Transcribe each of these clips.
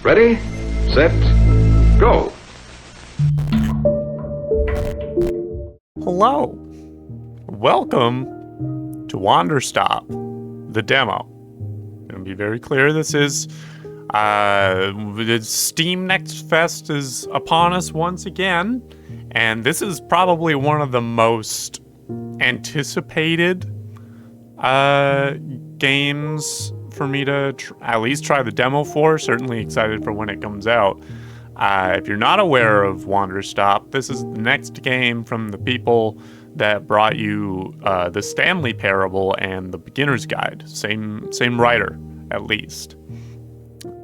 Ready, set, go. Hello. Welcome to Wanderstop, the demo. I'm going to be very clear, this is the Steam Next Fest is upon us once again, and this is probably one of the most anticipated games for me to at least try the demo for. Certainly excited for when it comes out. If you're not aware of Wanderstop, this is the next game from the people that brought you the Stanley Parable and the Beginner's Guide. Same writer, at least.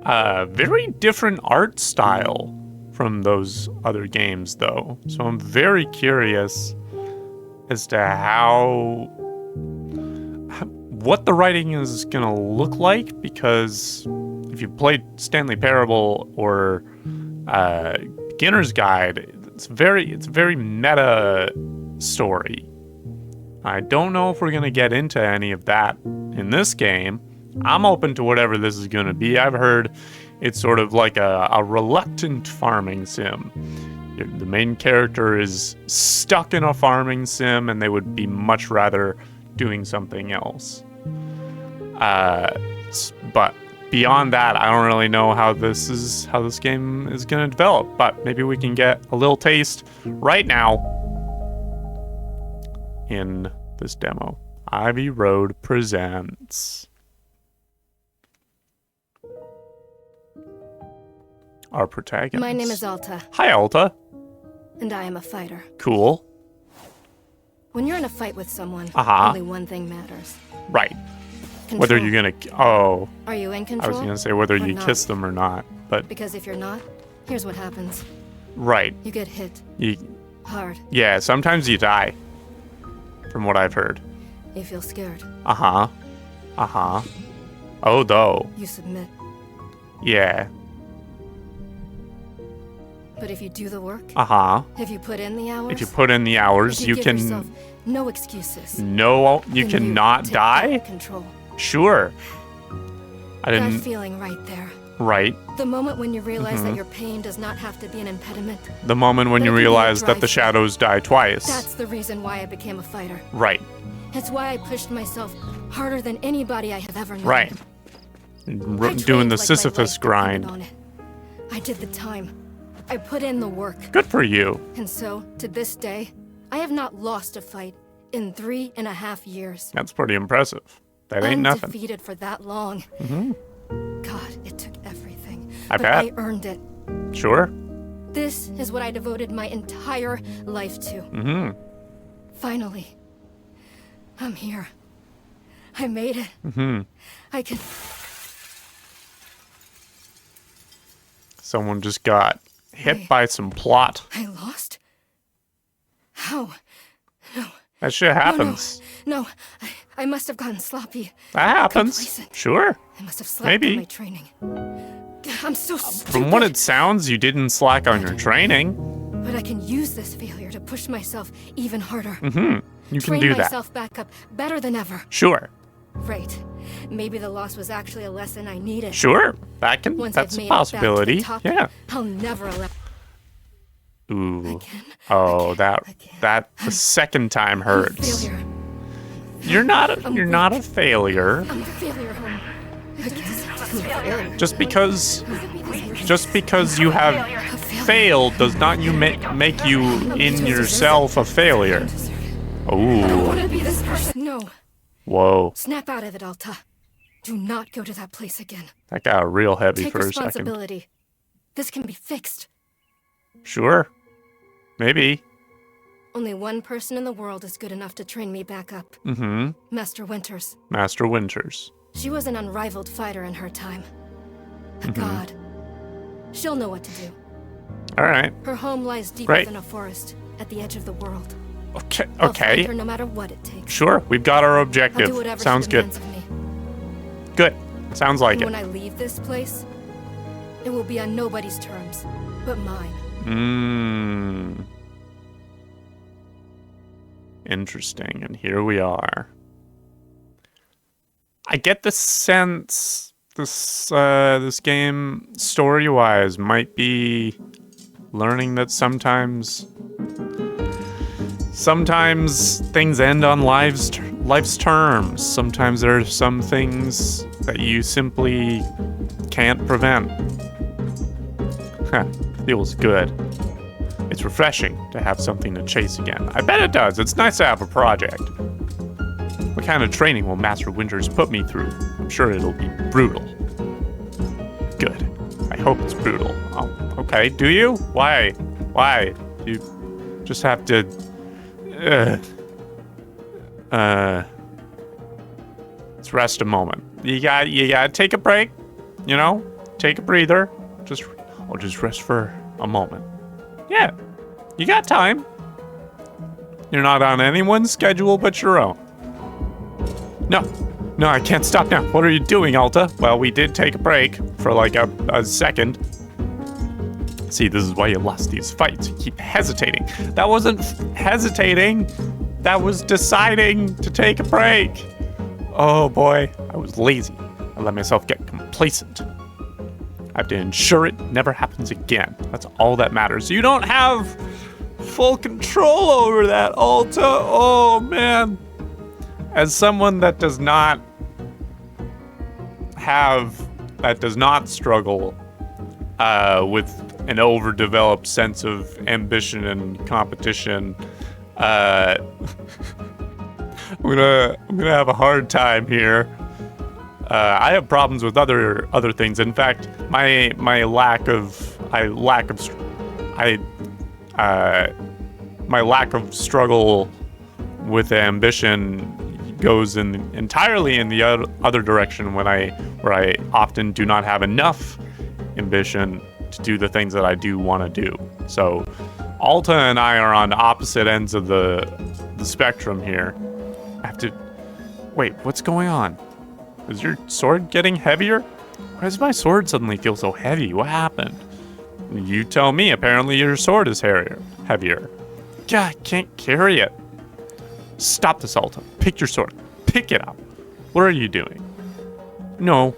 Very different art style from those other games, though. So I'm very curious as to what the writing is gonna look like, because if you played Stanley Parable or Beginner's Guide, it's a very meta story. I don't know if we're gonna get into any of that in this game. I'm open to whatever this is gonna be. I've heard it's sort of like a reluctant farming sim. The main character is stuck in a farming sim and they would be much rather doing something else. But beyond that, I don't really know how this game is going to develop, but maybe we can get a little taste right now in this demo. Ivy Road presents our protagonist. My name is Alta. Hi, Alta. And I am a fighter. Cool. When you're in a fight with someone, Uh-huh. only one thing matters. Right. Control. Whether you're gonna... Oh. Are you in I control? was gonna say whether or you not? kiss them or not, but... Because if you're not, here's what happens. Right. You get hit. Hard. Yeah, sometimes you die. From what I've heard. You feel scared. Uh-huh. Uh-huh. Oh, though. You submit. Yeah. But if you do the work, Uh-huh. if you put in the hours, If you put in the hours, if you give can... yourself no excuses. No, you then cannot take die? back control. Sure. I That didn't... feeling right there. Right. The moment when you realize that your pain does not have to be an impediment. The moment when But you it can be a realize that drive the force. shadows die twice. That's the reason why I became a fighter. Right. It's why I pushed myself harder than anybody I have ever known. Right. I Doing trained the like my Sisyphus life grind. depended on it. I did the time. I put in the work. Good for you. And so, to this day, I have not lost a fight in 3.5 years. That's pretty impressive. That ain't nothing. Undefeated for that long. God, it took everything. I but bet. I earned it. Sure. This is what I devoted my entire life to. Mm-hmm. Finally, I'm here. I made it. Mm-hmm. I can... Someone just got hit Wait. by some plot. I lost? How? No. That shit happens. No, I must have gotten sloppy. That happens. Complacent. Sure. I must have slacked Maybe. on my training. I'm so stupid. From what it sounds, you didn't slack on your training. But I can use this failure to push myself even harder. Mm-hmm. You can Train do that. myself back up better than ever. Sure. Right. Maybe the loss was actually a lesson I needed. Sure. Once That's I've a made possibility. it back to the top, Yeah. I'll never allow... Ooh. Again. Oh, Again. that the second time hurts. Failure. You're not a failure. I'm a failure. Again. I'm a failure. Just because you have failed does not make you in yourself a failure. I Ooh. want to be this person. No. Whoa. Snap out of it, Alta. Do not go to that place again. That got real heavy Take for a second. responsibility. This can be fixed. Sure. Maybe. Only one person in the world is good enough to train me back up. Mm-hmm. Master Winters. Master Winters. She was an unrivaled fighter in her time. A Mm-hmm. god. She'll know what to do. All right. Her home lies deeper Right. than a forest, at the edge of the world. Okay. I'll find Okay. her no matter what it takes. Sure. We've got our I'll objective. do whatever Sounds she good. demands of me. Good. Sounds like And it. when I leave this place, it will be on nobody's terms, but mine. Mmm. Interesting. And here we are. I get the sense this game, story-wise, might be learning that sometimes things end on life's terms. Sometimes there are some things that you simply can't prevent. Feels good. It's refreshing to have something to chase again. I bet it does. It's nice to have a project. What kind of training will Master Winters put me through? I'm sure it'll be brutal. Good. I hope it's brutal. Oh, okay. Do you? Why? Why? You just have to... Let's rest a moment. You gotta take a break. You know? Take a breather. I'll just rest for a moment. Yeah. You got time. You're not on anyone's schedule but your own. No, I can't stop now. What are you doing, Alta? Well, we did take a break for like a second. See, this is why you lost these fights. You keep hesitating. That wasn't hesitating. That was deciding to take a break. Oh boy, I was lazy. I let myself get complacent. I have to ensure it never happens again. That's all that matters. You don't have full control over that, Alta. Oh man. As someone that does not struggle with an overdeveloped sense of ambition and competition, I'm gonna have a hard time here. I have problems with other things. In fact, my lack of struggle with ambition goes entirely in the other direction where I often do not have enough ambition to do the things that I do want to do. So Alta and I are on opposite ends of the spectrum here. I have to... Wait, what's going on? Is your sword getting heavier? Why does my sword suddenly feel so heavy? What happened? You tell me. Apparently your sword is heavier. God, I can't carry it. Stop this, Alta. Pick your sword. Pick it up. What are you doing? No.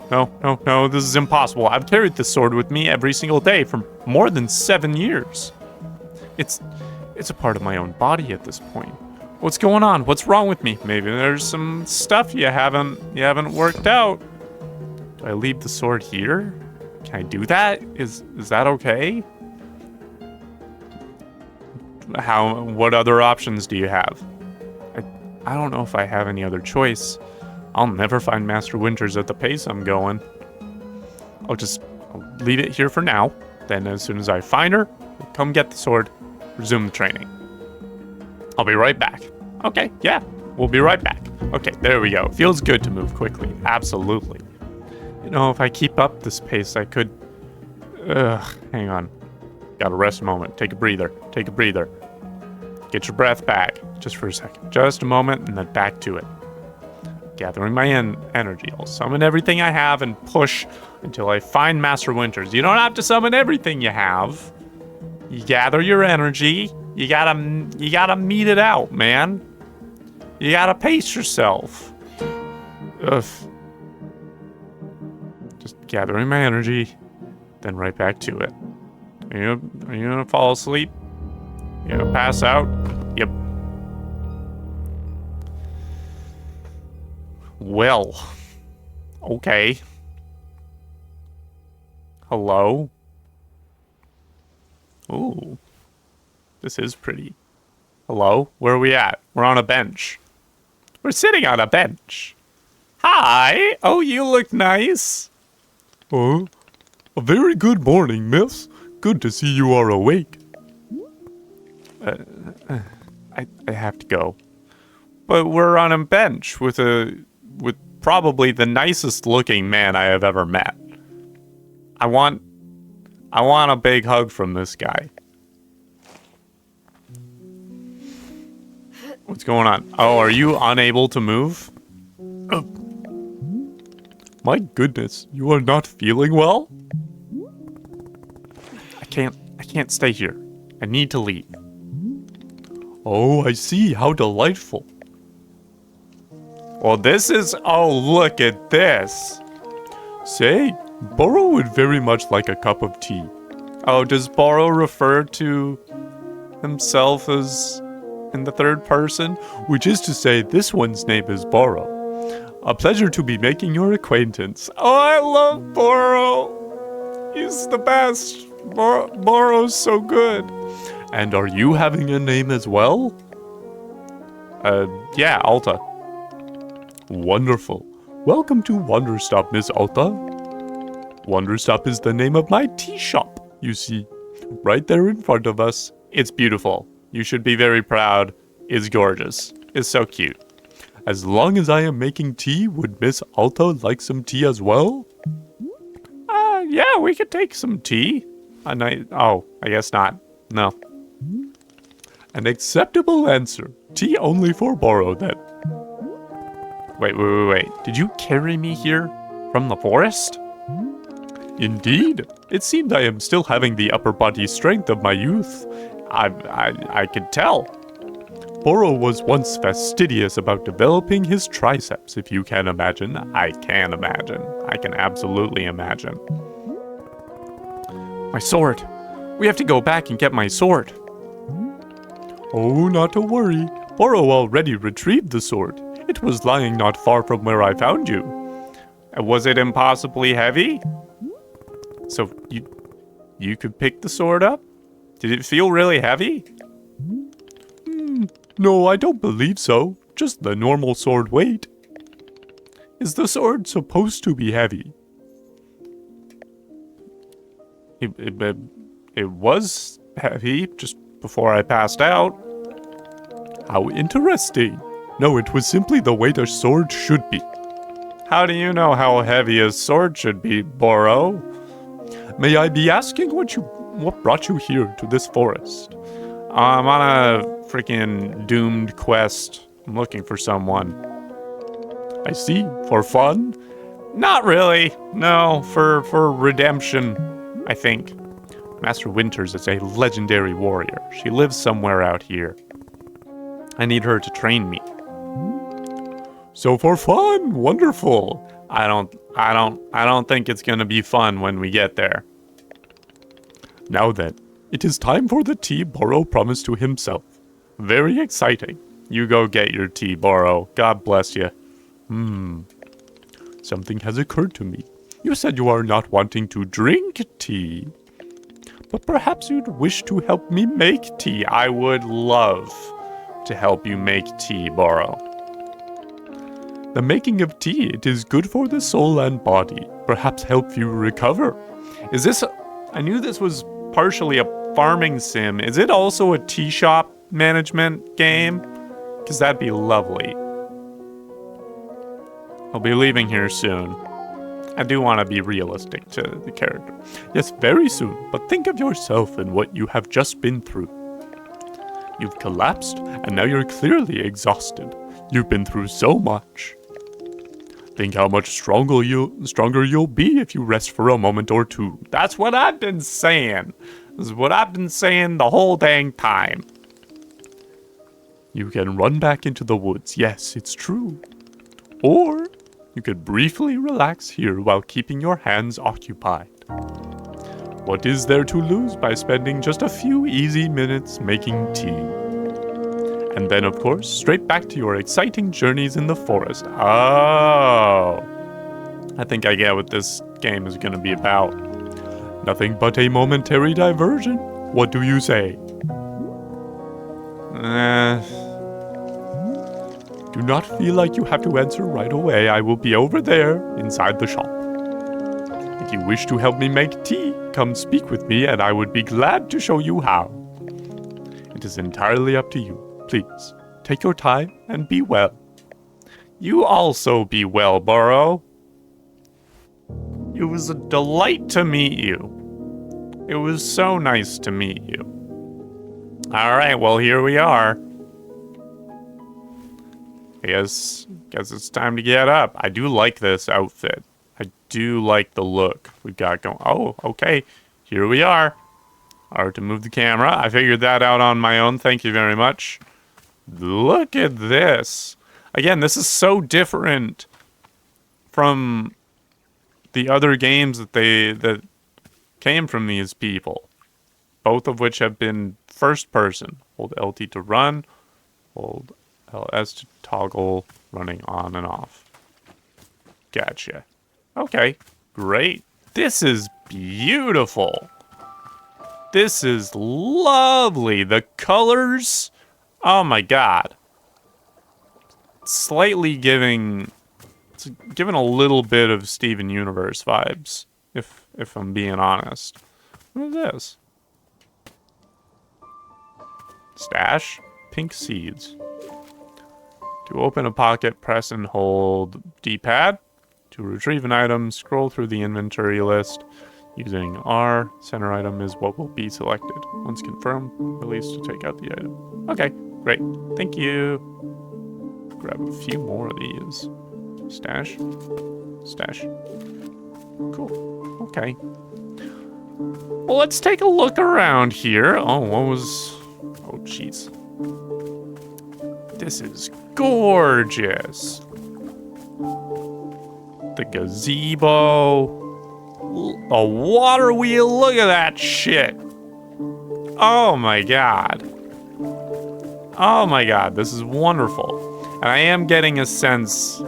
This is impossible. I've carried this sword with me every single day for more than 7 years. It's a part of my own body at this point. What's going on? What's wrong with me? Maybe there's some stuff you haven't worked out. Do I leave the sword here? Can I do that? Is that okay? What other options do you have? I don't know if I have any other choice. I'll never find Master Winters at the pace I'm going. I'll leave it here for now. Then as soon as I find her, I'll come get the sword, resume the training. I'll be right back. Okay, yeah, we'll be right back. Okay, there we go. Feels good to move quickly. Absolutely. You know, if I keep up this pace, I could... hang on. Gotta rest a moment. Take a breather. Take a breather. Get your breath back. Just for a second. Just a moment, and then back to it. Gathering my energy. I'll summon everything I have and push until I find Master Winters. You don't have to summon everything you have. You gather your energy. You gotta meet it out, man. You gotta pace yourself. Ugh. Just gathering my energy, then right back to it. Are you gonna fall asleep? You gonna pass out? Yep. Well. Okay. Hello? Ooh. This is pretty. Hello? Where are we at? We're on a bench. We're sitting on a bench. Hi! Oh, you look nice. Oh, a very good morning, miss. Good to see you are awake. I have to go. But we're on a bench with probably the nicest looking man I have ever met. I want a big hug from this guy. What's going on? Oh, are you unable to move? My goodness, you are not feeling well? I can't stay here. I need to leave. Oh, I see. How delightful. Well, oh, look at this. Say, Borrow would very much like a cup of tea. Oh, does Borrow refer to himself as in the third person? Which is to say, this one's name is Borrow. A pleasure to be making your acquaintance. Oh, I love Borrow. He's the best. Borrow's so good. And are you having a name as well? Yeah, Alta. Wonderful. Welcome to Wanderstop, Miss Alta. Wanderstop is the name of my tea shop, you see. Right there in front of us. It's beautiful. You should be very proud. It's gorgeous. It's so cute. As long as I am making tea, would Miss Alta like some tea as well? Yeah, we could take some tea. I guess not. No. An acceptable answer. Tea only for Borrow, then. Wait. Did you carry me here from the forest? Indeed. It seemed I am still having the upper body strength of my youth. I could tell. Borrow was once fastidious about developing his triceps, if you can imagine. I can imagine. I can absolutely imagine. My sword. We have to go back and get my sword. Oh, not to worry. Borrow already retrieved the sword. It was lying not far from where I found you. Was it impossibly heavy? So you could pick the sword up? Did it feel really heavy? No, I don't believe so. Just the normal sword weight. Is the sword supposed to be heavy? It was heavy just before I passed out. How interesting. No, it was simply the weight a sword should be. How do you know how heavy a sword should be, Borrow? May I be asking what brought you here to this forest? I'm on a freaking doomed quest. I'm looking for someone. I see. For fun? Not really. No, for redemption, I think. Master Winters is a legendary warrior. She lives somewhere out here. I need her to train me. So for fun, wonderful. I don't think it's gonna be fun when we get there. Now then, it is time for the tea Borrow promised to himself. Very exciting. You go get your tea, Borrow. God bless you. Something has occurred to me. You said you are not wanting to drink tea, but perhaps you'd wish to help me make tea. I would love to help you make tea, Borrow. The making of tea, it is good for the soul and body. Perhaps help you recover. Is this... I knew this was partially a farming sim. Is it also a tea shop management game? Because that'd be lovely. I'll be leaving here soon. I do want to be realistic to the character. Yes, very soon. But think of yourself and what you have just been through. You've collapsed, and now you're clearly exhausted. You've been through so much. Think how much stronger you'll be if you rest for a moment or two. That's what I've been saying. This is what I've been saying the whole dang time. You can run back into the woods. Yes, it's true. Or you could briefly relax here while keeping your hands occupied. What is there to lose by spending just a few easy minutes making tea? And then, of course, straight back to your exciting journeys in the forest. Oh. I think I get what this game is going to be about. Nothing but a momentary diversion. What do you say? Do not feel like you have to answer right away. I will be over there, inside the shop. If you wish to help me make tea, come speak with me and I would be glad to show you how. It is entirely up to you. Please, take your time and be well. You also be well, Borrow. It was a delight to meet you. It was so nice to meet you. All right, well, here we are. I guess it's time to get up. I do like this outfit. I do like the look we've got going. Oh, okay. Here we are. All right, to move the camera. I figured that out on my own. Thank you very much. Look at this. Again, this is so different from the other games that came from these people, both of which have been first person. Hold LT to run, hold LS to toggle running on and off. Gotcha. Okay, great. This is beautiful. This is lovely. The colors, oh my god. Slightly giving a little bit of Steven Universe vibes, if I'm being honest. What is this? Stash? Pink seeds. To open a pocket, press and hold D-pad. To retrieve an item, scroll through the inventory list. Using R, center item is what will be selected. Once confirmed, release to take out the item. Okay, great. Thank you. Grab a few more of these. Stash. Stash. Cool. Okay. Well, let's take a look around here. Oh, what was... Oh, jeez. This is gorgeous. The gazebo. A water wheel. Look at that shit. Oh my god. Oh my god. This is wonderful. And I am getting a sense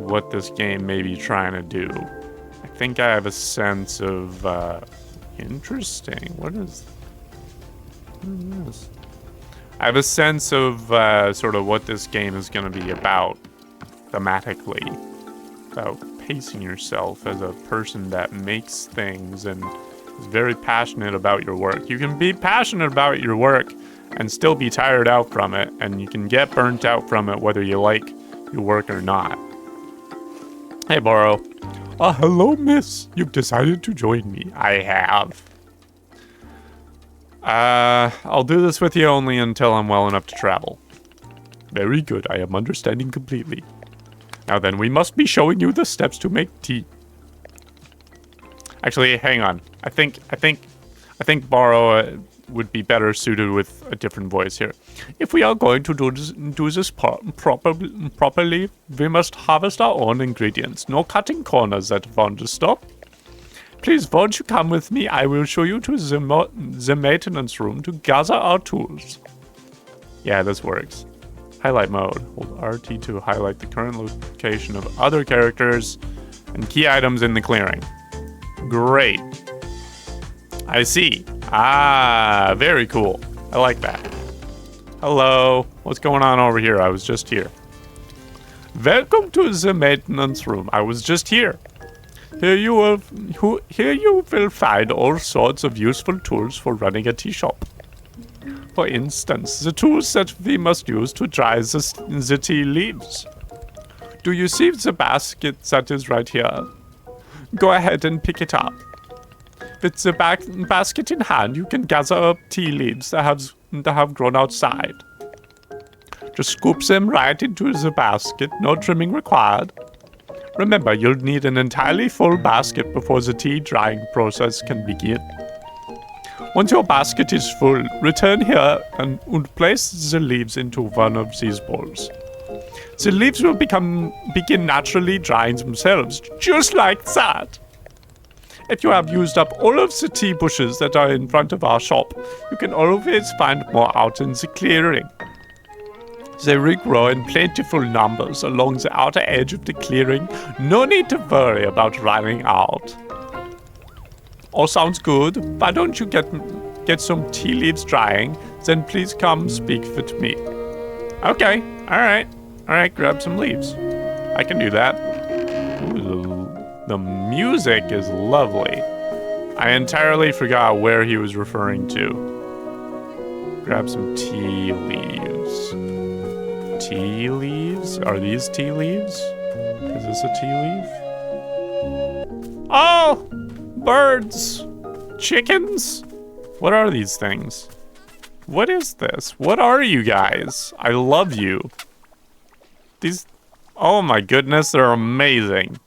what this game may be trying to do. I think I have a sense of interesting. What is this? I have a sense of sort of what this game is going to be about thematically. About pacing yourself as a person that makes things and is very passionate about your work. You can be passionate about your work and still be tired out from it, and you can get burnt out from it whether you like your work or not. Hey, Borrow. Hello, miss. You've decided to join me. I have. I'll do this with you only until I'm well enough to travel. Very good. I am understanding completely. Now then, we must be showing you the steps to make tea. Actually, hang on. I think Borrow would be better suited with a different voice here. If we are going to do this properly, we must harvest our own ingredients. No cutting corners at Wanderstop. Please, won't you come with me? I will show you to the maintenance room to gather our tools. Yeah, this works. Highlight mode. Hold RT to highlight the current location of other characters and key items in the clearing. Great. I see. Ah, very cool. I like that. Hello. What's going on over here? I was just here. Welcome to the maintenance room. I was just here. Here you will find all sorts of useful tools for running a tea shop. For instance, the tools that we must use to dry the tea leaves. Do you see the basket that is right here? Go ahead and pick it up. With the basket in hand, you can gather up tea leaves that have grown outside. Just scoop them right into the basket, no trimming required. Remember, you'll need an entirely full basket before the tea drying process can begin. Once your basket is full, return here and place the leaves into one of these bowls. The leaves will begin naturally drying themselves, just like that. If you have used up all of the tea bushes that are in front of our shop, you can always find more out in the clearing. They regrow in plentiful numbers along the outer edge of the clearing. No need to worry about running out. All sounds good. Why don't you get some tea leaves drying? Then please come speak with me. Okay. All right. Grab some leaves. I can do that. Ooh, the music is lovely. I entirely forgot where he was referring to. Grab some tea leaves. Tea leaves? Are these tea leaves? Is this a tea leaf? Oh! Birds! Chickens? What are these things? What is this? What are you guys? I love you. These... Oh my goodness, they're amazing.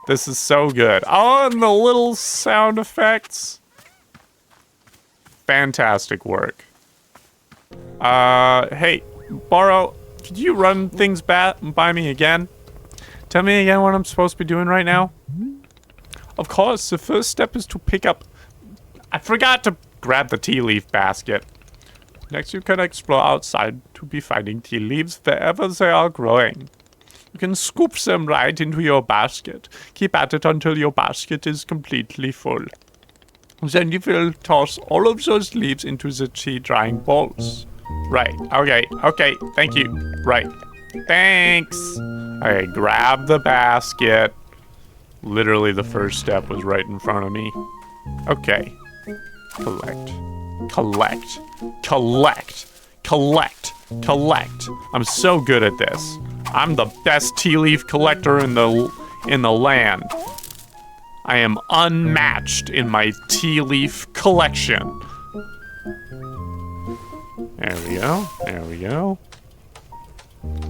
This is so good. Oh, and the little sound effects. Fantastic work. Hey, Borrow, could you run things by me again? Tell me again what I'm supposed to be doing right now. Of course, the first step is to pick up... I forgot to grab the tea leaf basket. Next, you can explore outside to be finding tea leaves wherever they are growing. You can scoop them right into your basket. Keep at it until your basket is completely full. Then you will toss all of those leaves into the tea drying bowls. Right. Okay. Thank you. Right. Thanks. Okay, grab the basket. Literally the first step was right in front of me. Okay. Collect. I'm so good at this. I'm the best tea leaf collector in the land. I am unmatched in my tea leaf collection. There we go.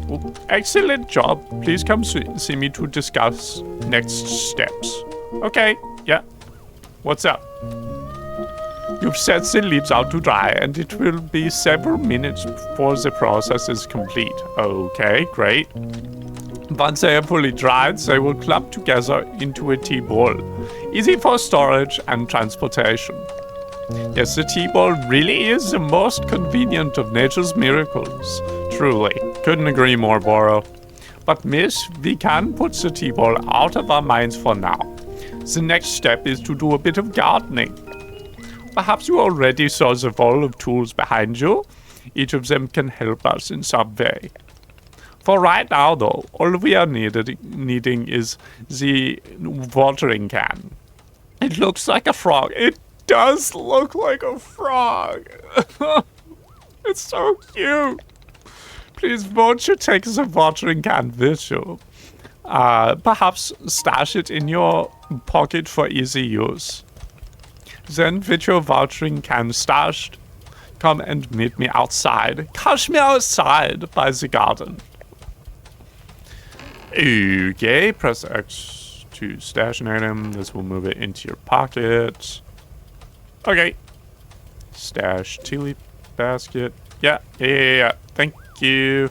Well, excellent job. Please come see me to discuss next steps. Okay, yeah. What's up? You've set the leaves out to dry, and it will be several minutes before the process is complete. Okay, great. Once they are fully dried, they will clump together into a tea bowl. Easy for storage and transportation. Yes, the tea bowl really is the most convenient of nature's miracles. Truly. Couldn't agree more, Boro. But miss, we can put the tea bowl out of our minds for now. The next step is to do a bit of gardening. Perhaps you already saw the wall of tools behind you. Each of them can help us in some way. For right now, though, all we are needing is the watering can. It looks like a frog. It does look like a frog. It's so cute. Please, won't you take the watering can with you? Perhaps stash it in your pocket for easy use. Then, with your watering can stashed, come and meet me outside. Catch me outside by the garden. Okay, press X to stash an item. This will move it into your pocket. Okay. Stash tea leaf basket. Yeah. Thank you.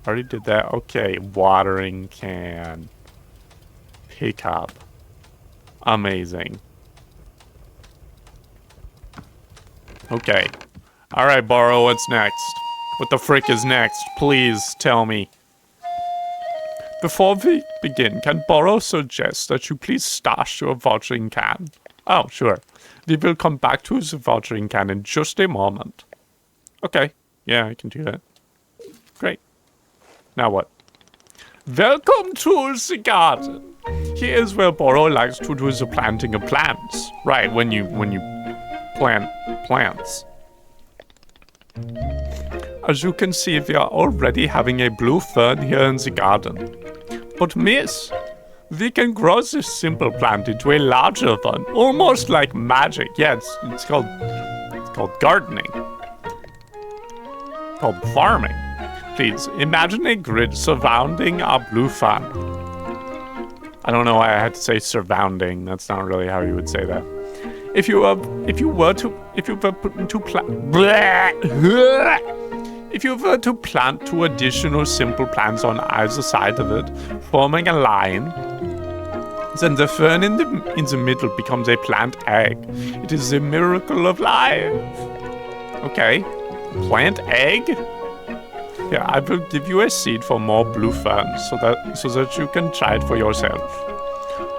Already did that. Okay, watering can. Pick up. Amazing. Okay. Alright, Boro, what's next? What the frick is next? Please tell me. Before we begin, can Boro suggest that you please stash your watering can? Oh, sure. We will come back to the watering can in just a moment. Okay. Yeah, I can do that. Great. Now what? Welcome to the garden. Here is where Boro likes to do the planting of plants. Right, when you plant plants. As you can see, we are already having a blue fern here in the garden. But miss, we can grow this simple plant into a larger one, almost like magic. Yeah, it's called gardening. Called farming. Please, imagine a grid surrounding our blue fern. I don't know why I had to say surrounding. That's not really how you would say that. If you were to plant two additional simple plants on either side of it, forming a line, then the fern in the middle becomes a plant egg. It is the miracle of life. Okay, plant egg. Yeah, I will give you a seed for more blue ferns so that you can try it for yourself.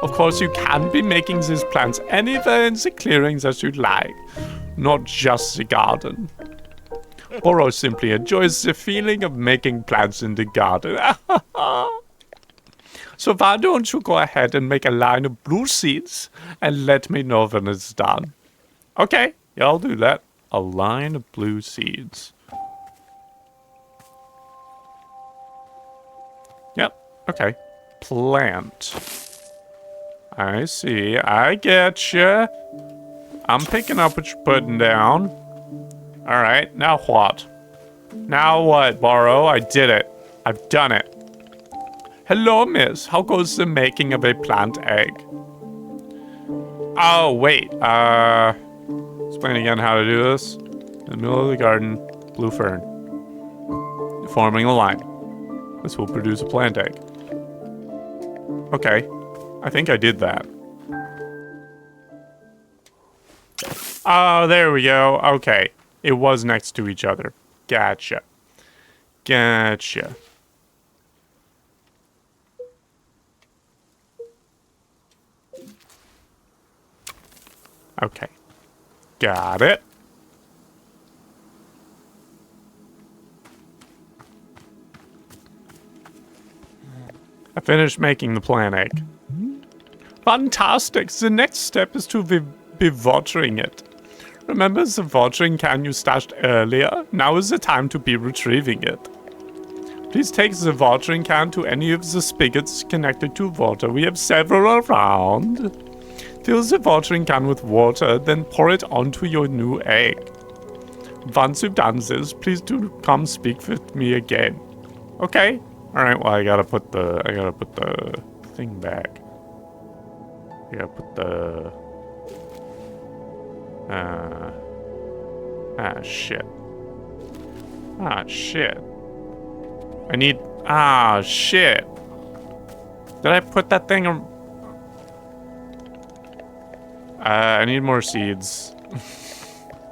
Of course, you can be making these plants anywhere in the clearing that you'd like, not just the garden. Boro simply enjoys the feeling of making plants in the garden. So why don't you go ahead and make a line of blue seeds and let me know when it's done. Okay, yeah, I'll do that. A line of blue seeds. Yep, okay. Plant. I see. I get you. I'm picking up what you're putting down. Alright, now what? Now what, Boro? I did it. I've done it. Hello, miss. How goes the making of a plant egg? Oh, wait. Explain again how to do this. In the middle of the garden, blue fern. Forming a line. This will produce a plant egg. Okay. I think I did that. Oh, there we go. Okay. It was next to each other. Gotcha. Gotcha. Okay. Got it. I finished making the plant egg. Fantastic. The next step is to be watering it. Remember the watering can you stashed earlier? Now is the time to be retrieving it. Please take the watering can to any of the spigots connected to water. We have several around. Fill the watering can with water, then pour it onto your new egg. Once you've done this, please do come speak with me again. Okay. Alright, well I gotta put the thing back. I gotta put the shit. Shit. I need shit. Did I put that thing I need more seeds.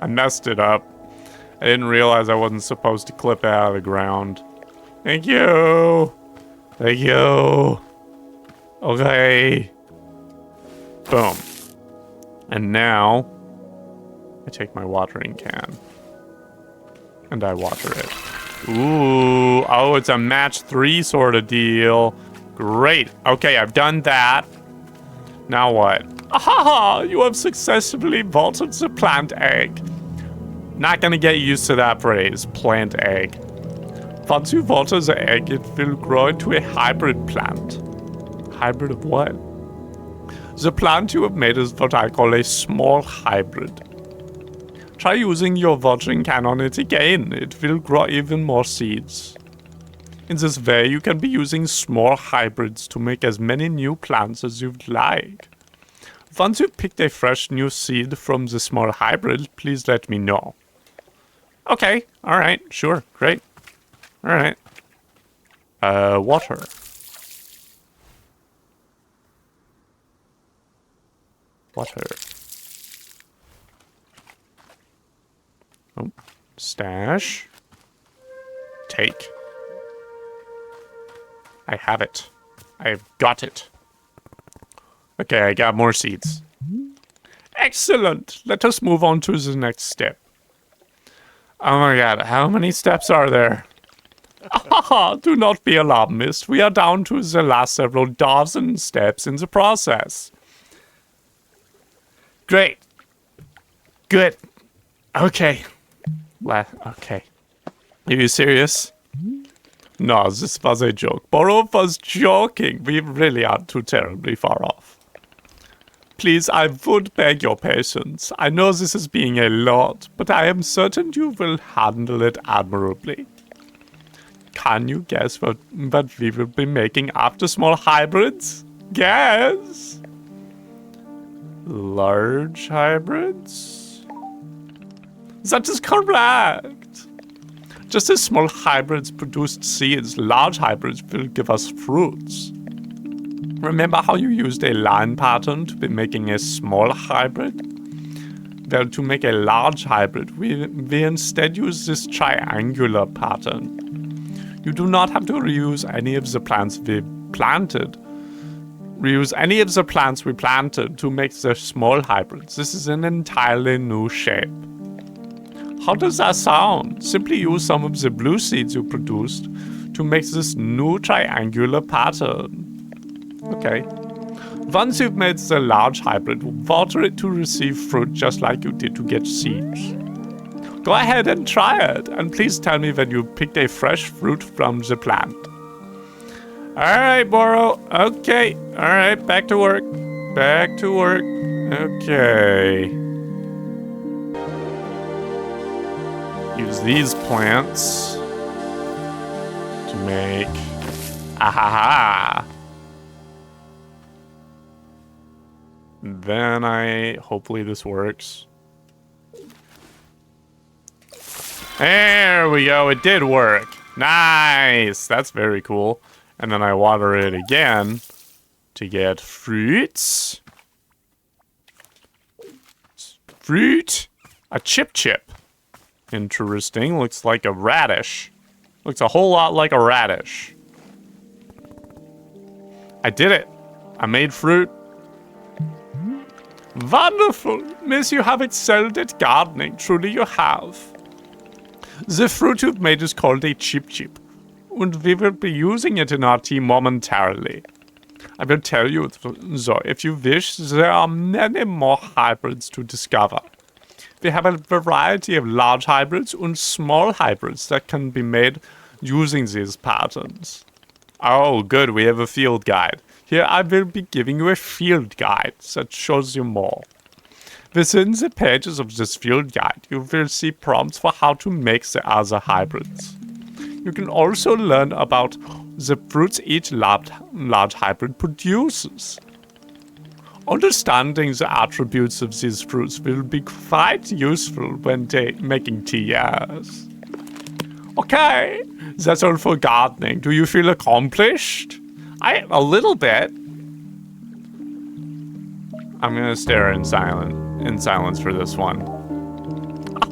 I messed it up. I didn't realize I wasn't supposed to clip it out of the ground. Thank you. Thank you. Okay. Boom. And now I take my watering can and I water it. Ooh. Oh, it's a match 3 sort of deal. Great. Okay, I've done that. Now what? Ahaha! You have successfully vaulted the plant egg. Not gonna get used to that phrase, plant egg. Once you water the egg, it will grow into a hybrid plant. Hybrid of what? The plant you have made is what I call a small hybrid. Try using your watering can on it again. It will grow even more seeds. In this way, you can be using small hybrids to make as many new plants as you'd like. Once you've picked a fresh new seed from the small hybrid, please let me know. Okay, alright, sure, great. Alright. Water. Water. Oh, stash. Take. I have it. I've got it. Okay, I got more seeds. Excellent! Let us move on to the next step. Oh my god, how many steps are there? Do not be alarmed, miss. We are down to the last several dozen steps in the process. Great. Good. Okay. Okay. Are you serious? No, this was a joke. Borrow was joking. We really aren't too terribly far off. Please, I would beg your patience. I know this is being a lot, but I am certain you will handle it admirably. Can you guess what we will be making after small hybrids? Guess? Large hybrids? That is correct. Just as small hybrids produced seeds, large hybrids will give us fruits. Remember how you used a line pattern to be making a small hybrid? Well, to make a large hybrid, we instead use this triangular pattern. You do not have to reuse any of the plants we planted. Reuse any of the plants we planted to make the small hybrids. This is an entirely new shape. How does that sound? Simply use some of the blue seeds you produced to make this new triangular pattern. Okay. Once you've made the large hybrid, water it to receive fruit just like you did to get seeds. Go ahead and try it, and please tell me when you picked a fresh fruit from the plant. Alright, Boro. Okay. Alright, back to work. Back to work. Okay. Use these plants to make... Ahaha! Then hopefully this works. There we go, it did work. Nice! That's very cool. And then I water it again to get fruits. Fruit. A chip. Interesting. Looks like a radish. Looks a whole lot like a radish. I did it. I made fruit. Wonderful. Miss, you have excelled at gardening. Truly you have. The fruit you've made is called a chip. And we will be using it in our tea momentarily. I will tell you, though, if you wish, there are many more hybrids to discover. We have a variety of large hybrids and small hybrids that can be made using these patterns. Oh, good, we have a field guide. Here I will be giving you a field guide that shows you more. Within the pages of this field guide, you will see prompts for how to make the other hybrids. You can also learn about the fruits each large hybrid produces. Understanding the attributes of these fruits will be quite useful when making tea, yes. Okay, that's all for gardening. Do you feel accomplished? A little bit. I'm gonna stare in silence for this one.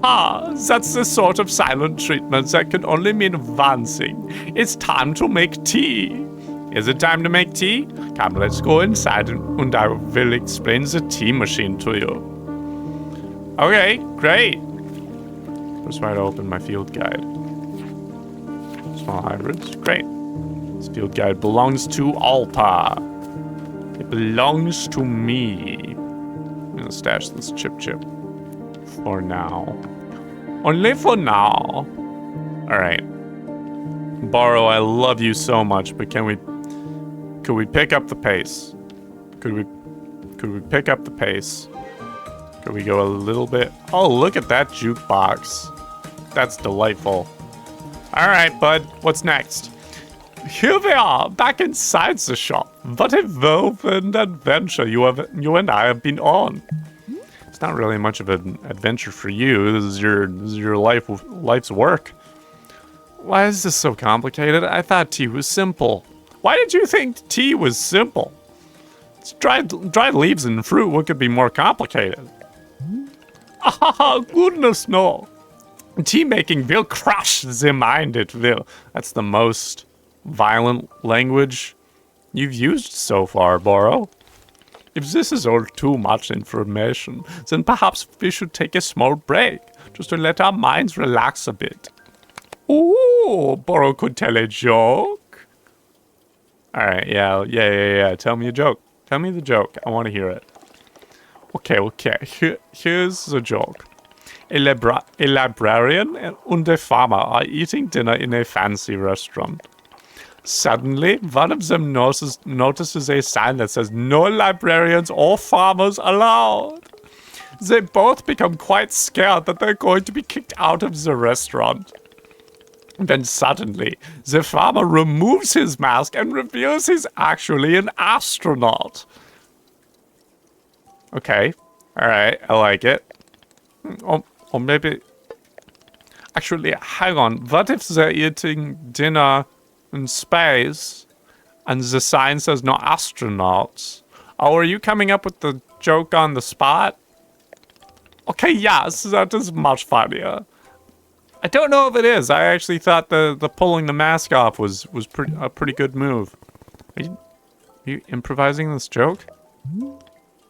Aha, that's the sort of silent treatment that can only mean one thing. It's time to make tea. Is it time to make tea? Come, let's go inside and I will explain the tea machine to you. Okay, great. First, why to open my field guide. Small hybrids, great. This field guide belongs to Alta. It belongs to me. I'm gonna stash this chip. For now. Only for now. Alright. Borrow, I love you so much, but could we pick up the pace? Could we pick up the pace? Could we go a little bit? Oh, look at that jukebox. That's delightful. Alright, bud, what's next? Here we are, back inside the shop. What a whirlwind adventure you and I have been on. It's not really much of an adventure for you. This is your life's work. Why is this so complicated? I thought tea was simple. Why did you think tea was simple? It's dried leaves and fruit. What could be more complicated? Ah, goodness no. Tea making will crush the mind, it will. That's the most violent language you've used so far, Borrow. If this is all too much information, then perhaps we should take a small break, just to let our minds relax a bit. Ooh, Borrow could tell a joke. Alright, yeah. Tell me a joke. Tell me the joke. I want to hear it. Okay. Here's the joke. A librarian and a farmer are eating dinner in a fancy restaurant. Suddenly, one of them notices a sign that says, "No librarians or farmers allowed." They both become quite scared that they're going to be kicked out of the restaurant. Then suddenly, the farmer removes his mask and reveals he's actually an astronaut. Okay. Alright, I like it. Or maybe... Actually, hang on. What if they're eating dinner in space and the sign says no astronauts? Oh, are you coming up with the joke on the spot? Okay, yes, that is much funnier. I don't know if it is. I actually thought the pulling the mask off was a pretty good move. Are you improvising this joke?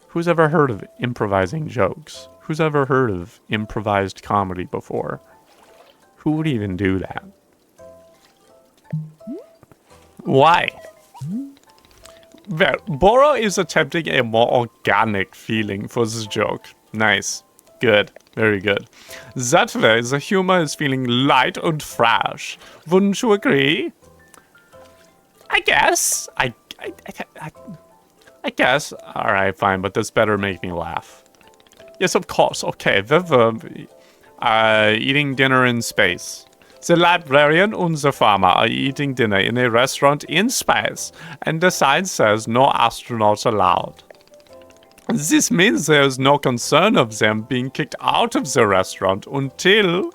Who's ever heard of improvising jokes? Who's ever heard of improvised comedy before? Who would even do that? Why? Well, Boro is attempting a more organic feeling for this joke. Nice. Good. Very good. That way, the humor is feeling light and fresh. Wouldn't you agree? I guess. I guess. Alright, fine, but this better make me laugh. Yes, of course. Okay, the verb. Eating dinner in space. The librarian and the farmer are eating dinner in a restaurant in space, and the sign says no astronauts allowed. This means there is no concern of them being kicked out of the restaurant until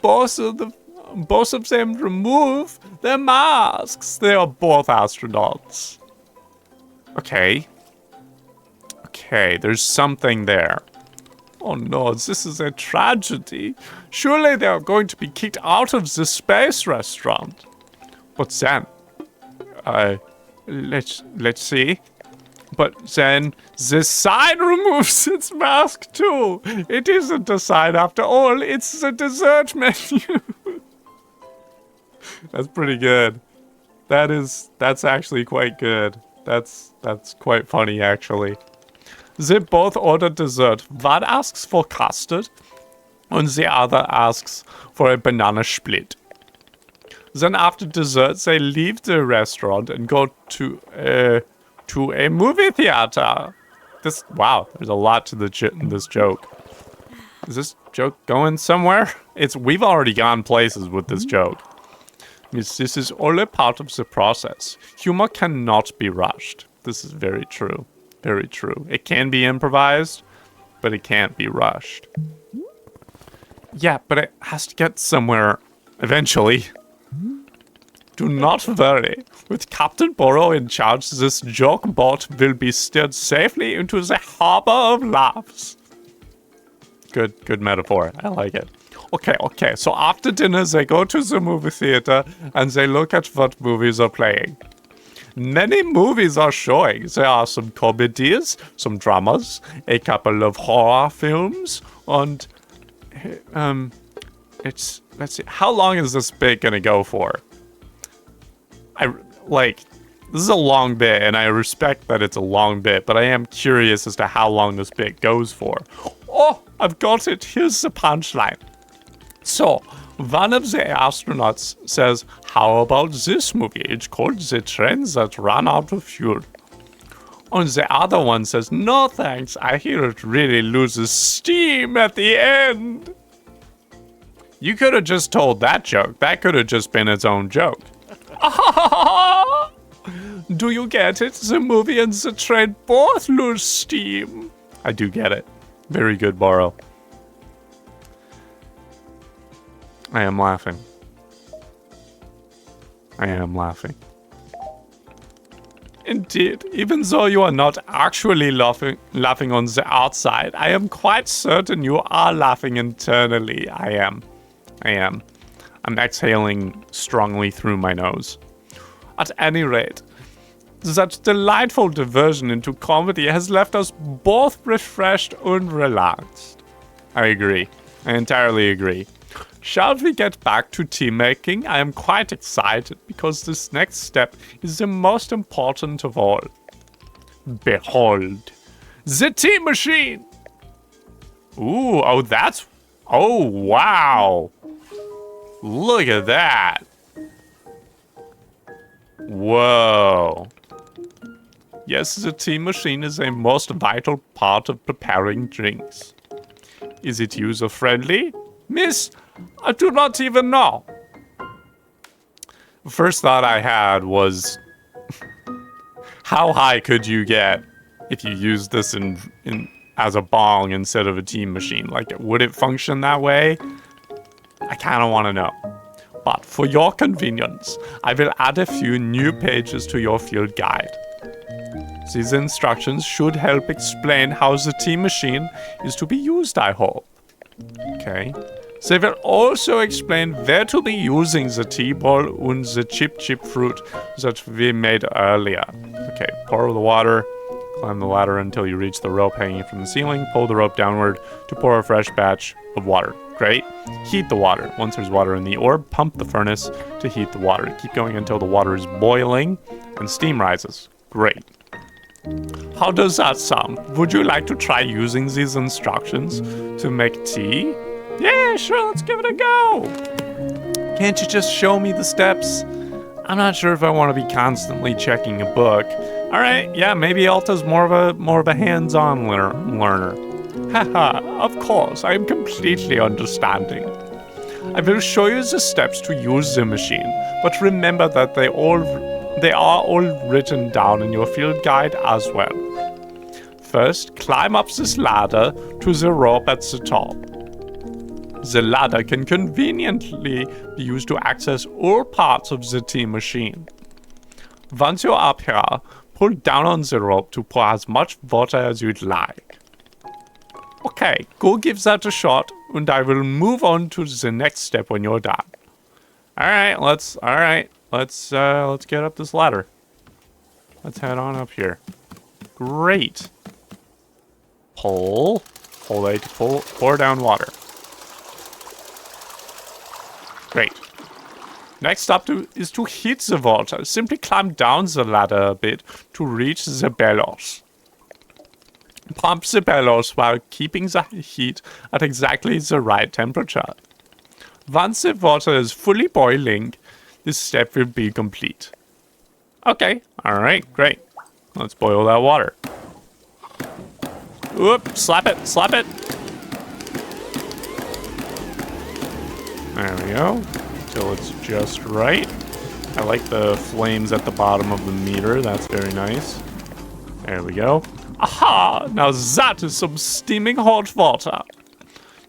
both of both of them remove their masks. They are both astronauts. Okay. Okay, there's something there. Oh no, this is a tragedy. Surely they are going to be kicked out of the space restaurant. But then, let's see. But then the sign removes its mask too. It isn't a sign after all. It's the dessert menu. That's pretty good. That's actually quite good. That's quite funny actually. They both order dessert. One asks for custard, and the other asks for a banana split. Then after dessert, they leave the restaurant and go to a movie theater. Wow, there's a lot to this joke. Is this joke going somewhere? We've already gone places with this joke. This is all a part of the process. Humor cannot be rushed. This is very true. Very true. It can be improvised, but it can't be rushed. Yeah, but it has to get somewhere eventually. Do not worry. With Captain Burrow in charge, this joke boat will be steered safely into the harbor of laughs. Good metaphor. I like it. Okay. So after dinner, they go to the movie theater and they look at what movies are playing. Many movies are showing. There are some comedies, some dramas, a couple of horror films, and let's see. How long is this bit gonna go for? This is a long bit, and I respect that it's a long bit, but I am curious as to how long this bit goes for. Oh, I've got it. Here's the punchline. So, one of the astronauts says, how about this movie? It's called The Trains That Run Out of Fuel. And the other one says, no thanks, I hear it really loses steam at the end. You could have just told that joke. That could have just been its own joke. Do you get it? The movie and the train both lose steam. I do get it. Very good, Borrow. I am laughing. Indeed, even though you are not actually laughing on the outside, I am quite certain you are laughing internally. I am. I'm exhaling strongly through my nose. At any rate, that delightful diversion into comedy has left us both refreshed and relaxed. I agree. I entirely agree. Shall we get back to tea making? I am quite excited because this next step is the most important of all. Behold, the tea machine! Ooh, oh wow! Look at that! Whoa. Yes, the tea machine is a most vital part of preparing drinks. Is it user-friendly? Miss, I do not even know. First thought I had was, how high could you get if you used this as a bong instead of a tea machine? Like, would it function that way? I kind of want to know. But for your convenience, I will add a few new pages to your field guide. These instructions should help explain how the tea machine is to be used, I hope. Okay. They will also explain where to be using the tea ball and the chip fruit that we made earlier. Okay, pour the water, climb the ladder until you reach the rope hanging from the ceiling, pull the rope downward to pour a fresh batch of water. Great. Heat the water. Once there's water in the orb, pump the furnace to heat the water. Keep going until the water is boiling and steam rises. Great. How does that sound? Would you like to try using these instructions to make tea? Yeah, sure, let's give it a go. Can't you just show me the steps? I'm not sure if I want to be constantly checking a book. All right, yeah, maybe Alta's more of a hands-on learner. Haha, of course, I am completely understanding. I will show you the steps to use the machine, but remember that they are all written down in your field guide as well. First, climb up this ladder to the rope at the top. The ladder can conveniently be used to access all parts of the tea machine. Once you're up here, pull down on the rope to pour as much water as you'd like. Okay, go give that a shot, and I will move on to the next step when you're done. Alright, let's get up this ladder. Let's head on up here. Great. Pour down water. Great. Next up is to heat the water. Simply climb down the ladder a bit to reach the bellows. Pump the bellows while keeping the heat at exactly the right temperature. Once the water is fully boiling, this step will be complete. Okay, alright, great. Let's boil that water. Whoop, slap it. There we go. Until it's just right. I like the flames at the bottom of the meter. That's very nice. There we go. Aha! Now that is some steaming hot water.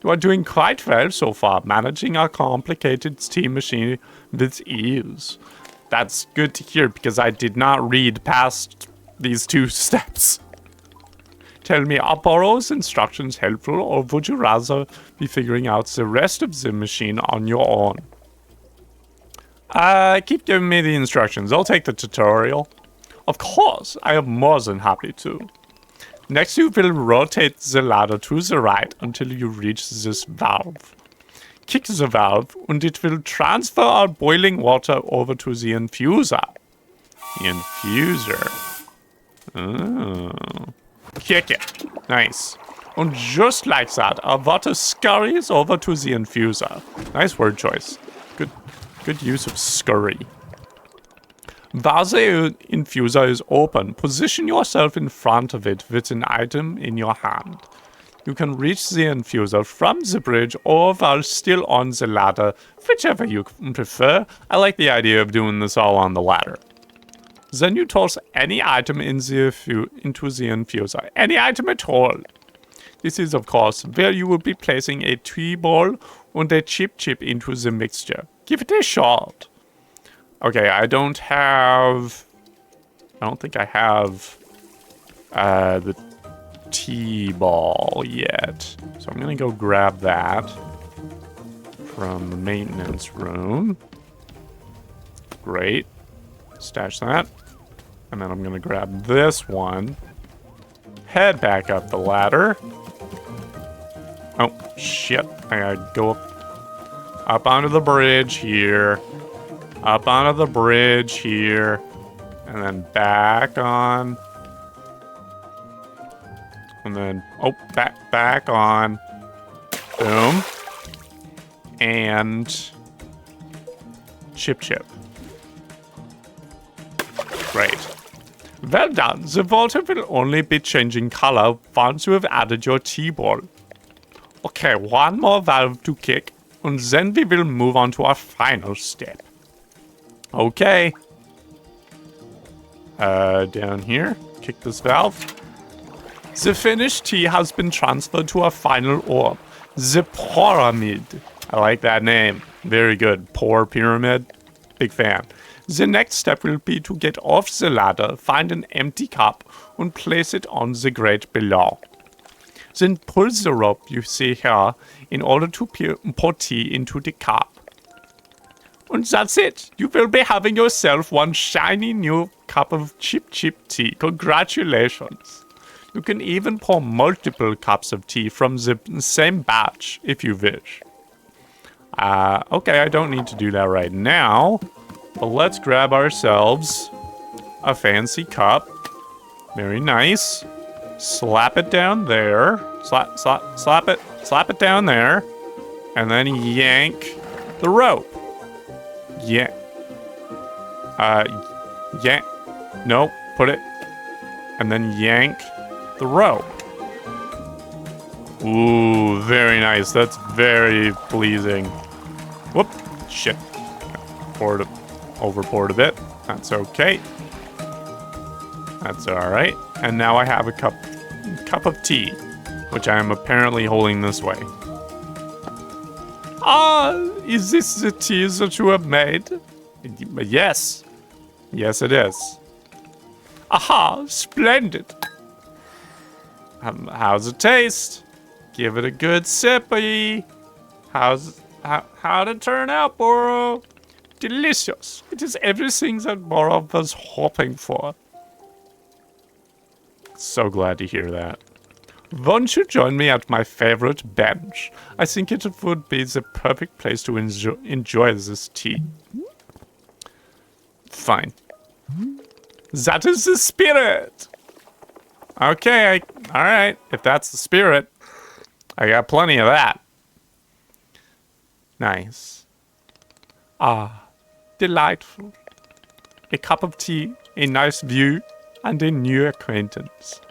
You are doing quite well so far, managing a complicated steam machine with ease. That's good to hear because I did not read past these 2 steps. Tell me, are Burrow's instructions helpful, or would you rather be figuring out the rest of the machine on your own? Keep giving me the instructions. I'll take the tutorial. Of course, I am more than happy to. Next, you will rotate the ladder to the right until you reach this valve. Kick the valve, and it will transfer our boiling water over to the infuser. The infuser. Oh. Kick it. Nice. And just like that, our water scurries over to the infuser. Nice word choice. Good use of scurry. While the infuser is open, position yourself in front of it with an item in your hand. You can reach the infuser from the bridge or while still on the ladder, whichever you prefer. I like the idea of doing this all on the ladder. Then you toss any item into the infuser. Any item at all. This is, of course, where you will be placing a tea ball and a chip into the mixture. Give it a shot. Okay, I don't think I have the tea ball yet. So I'm gonna go grab that from the maintenance room. Great. Stash that. And then I'm gonna grab this one. Head back up the ladder. Oh, shit. I gotta go up onto the bridge here. Up onto the bridge here. And then back on. And then, oh, back on. Boom. And chip. Great. Well done. The water will only be changing color once you have added your tea ball. Okay, one more valve to kick, and then we will move on to our final step. Okay. Down here. Kick this valve. The finished tea has been transferred to our final orb, the pyramid. I like that name. Very good. Poor pyramid. Big fan. The next step will be to get off the ladder, find an empty cup, and place it on the grate below. Then pull the rope you see here in order to pour tea into the cup. And that's it. You will be having yourself one shiny new cup of chip tea. Congratulations. You can even pour multiple cups of tea from the same batch if you wish. Okay, I don't need to do that right now. But let's grab ourselves a fancy cup. Very nice. Slap it down there. Slap it down there. And then yank the rope. Yeah. No, put it. And then yank the rope. Ooh, very nice. That's very pleasing. Whoop. Shit. Overpoured a bit. That's okay. That's alright. And now I have a cup of tea, which I am apparently holding this way. Is this the tea that you have made? Yes. Yes, it is. Aha, splendid. How's it taste? Give it a good sippy. How'd it turn out, Boro? Delicious. It is everything that Boro was hoping for. So glad to hear that. Won't you join me at my favorite bench? I think it would be the perfect place to enjoy this tea. Fine. That is the spirit! Okay, alright. If that's the spirit, I got plenty of that. Nice. Ah, delightful. A cup of tea, a nice view, and a new acquaintance.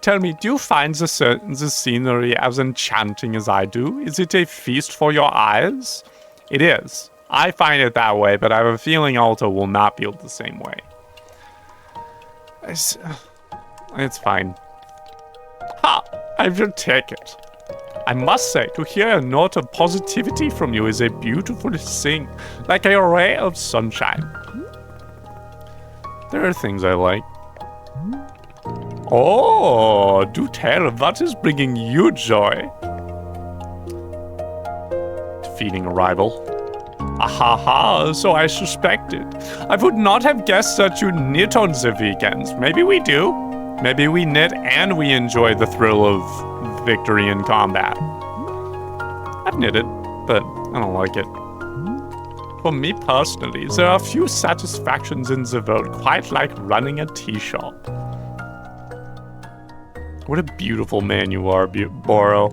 Tell me, do you find the scenery as enchanting as I do? Is it a feast for your eyes? It is. I find it that way, but I have a feeling Alta will not feel the same way. It's fine. Ha! I will take it. I must say, to hear a note of positivity from you is a beautiful thing, like a ray of sunshine. There are things I like. Oh, do tell, what is bringing you joy? Defeating a rival. Ahaha, so I suspected. I would not have guessed that you knit on the weekends. Maybe we do. Maybe we knit and we enjoy the thrill of victory in combat. I've knitted, but I don't like it. For me personally, there are few satisfactions in the world quite like running a tea shop. What a beautiful man you are, Boro.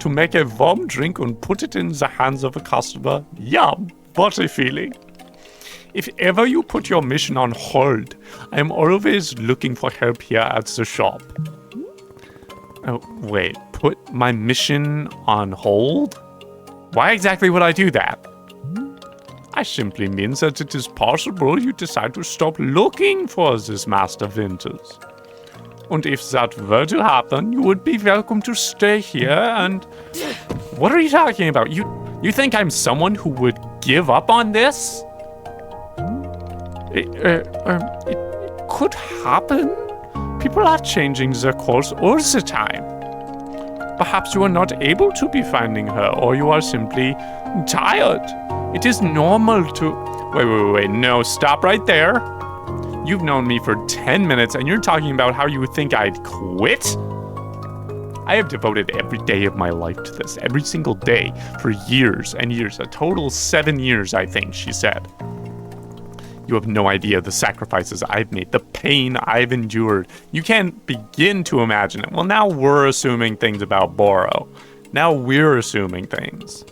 To make a warm drink and put it in the hands of a customer, yum, what a feeling. If ever you put your mission on hold, I am always looking for help here at the shop. Oh, wait, put my mission on hold? Why exactly would I do that? I simply mean that it is possible you decide to stop looking for this Master Winters. And if that were to happen, you would be welcome to stay here and... What are you talking about? You think I'm someone who would give up on this? It could happen. People are changing their course all the time. Perhaps you are not able to be finding her, or you are simply tired. It is normal to... Wait, no, stop right there. You've known me for 10 minutes and you're talking about how you think I'd quit? I have devoted every day of my life to this, every single day, for years and years. A total 7 years, I think, she said. You have no idea the sacrifices I've made, the pain I've endured. You can't begin to imagine it. Well, now we're assuming things about Boro. Now we're assuming things.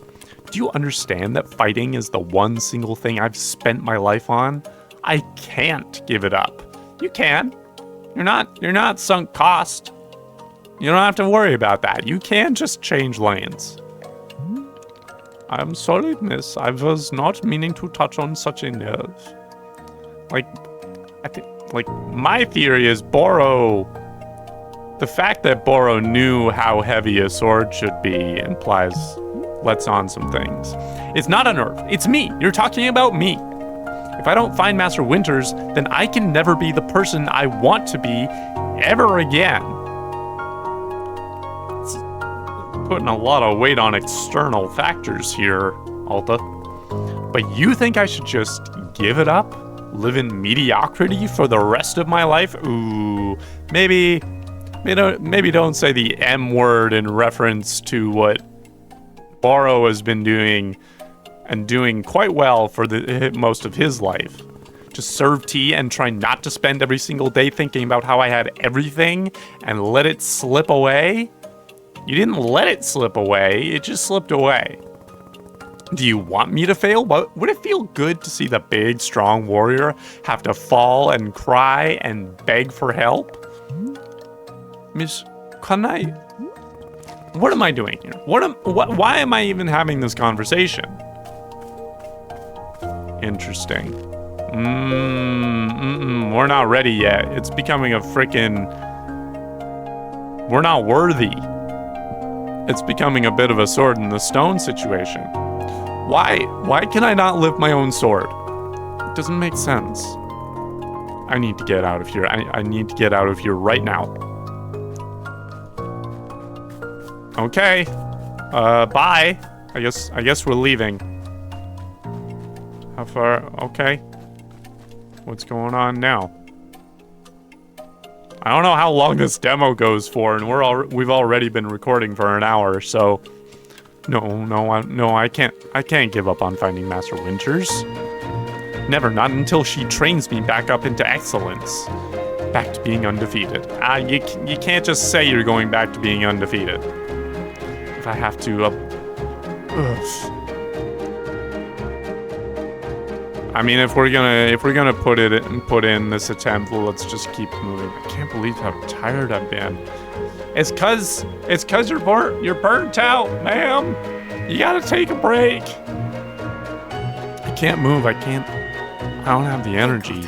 Do you understand that fighting is the one single thing I've spent my life on? I can't give it up. You can. You're not sunk cost. You don't have to worry about that. You can just change lanes. I'm sorry, miss. I was not meaning to touch on such a nerve. My theory is Boro... The fact that Boro knew how heavy a sword should be implies lets on some things. It's not a nerve. It's me. You're talking about me. If I don't find Master Winters, then I can never be the person I want to be ever again. It's putting a lot of weight on external factors here, Alta. But you think I should just give it up? Live in mediocrity for the rest of my life? Ooh, maybe don't say the M word in reference to what Boro has been doing and doing quite well for most of his life. To serve tea and try not to spend every single day thinking about how I had everything and let it slip away? You didn't let it slip away, it just slipped away. Do you want me to fail? Would it feel good to see the big, strong warrior have to fall and cry and beg for help? Miss, can I... What am I doing here? Why am I even having this conversation? Interesting. We're not ready yet. It's becoming a frickin'... We're not worthy. It's becoming a bit of a sword in the stone situation. Why can I not lift my own sword? It doesn't make sense. I need to get out of here. I need to get out of here right now. Okay. Bye. I guess we're leaving. How far? Okay. What's going on now? I don't know how long this demo goes for, and we've already been recording for an hour, so no, I can't give up on finding Master Winters. Never, not until she trains me back up into excellence. Back to being undefeated. You can't just say you're going back to being undefeated. If I have to, I mean, if we're gonna put in this attempt, well, let's just keep moving. I can't believe how tired I've been. It's cause you're burnt out, ma'am. You gotta take a break. I can't move. I don't have the energy.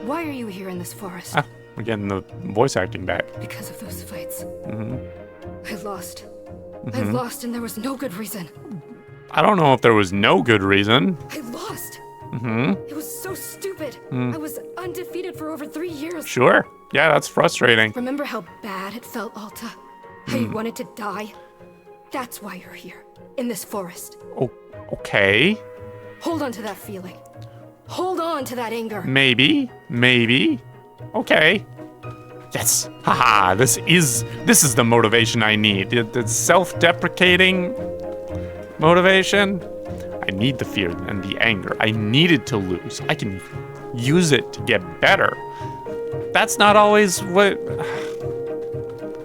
Why are you here in this forest? We're getting the voice acting back. Because of those fights. Mm-hmm. I lost. I lost, and there was no good reason. I don't know if there was no good reason. I lost. Mm-hmm. It was so stupid. I was undefeated for over 3 years. Sure. Yeah, that's frustrating. Remember how bad it felt, Alta? How you wanted to die? That's why you're here, in this forest. Oh, okay. Hold on to that feeling. Hold on to that anger. Maybe. Okay. Yes. Haha, this is the motivation I need. The self-deprecating motivation. I need the fear and the anger. I needed to lose. I can use it to get better. That's not always what...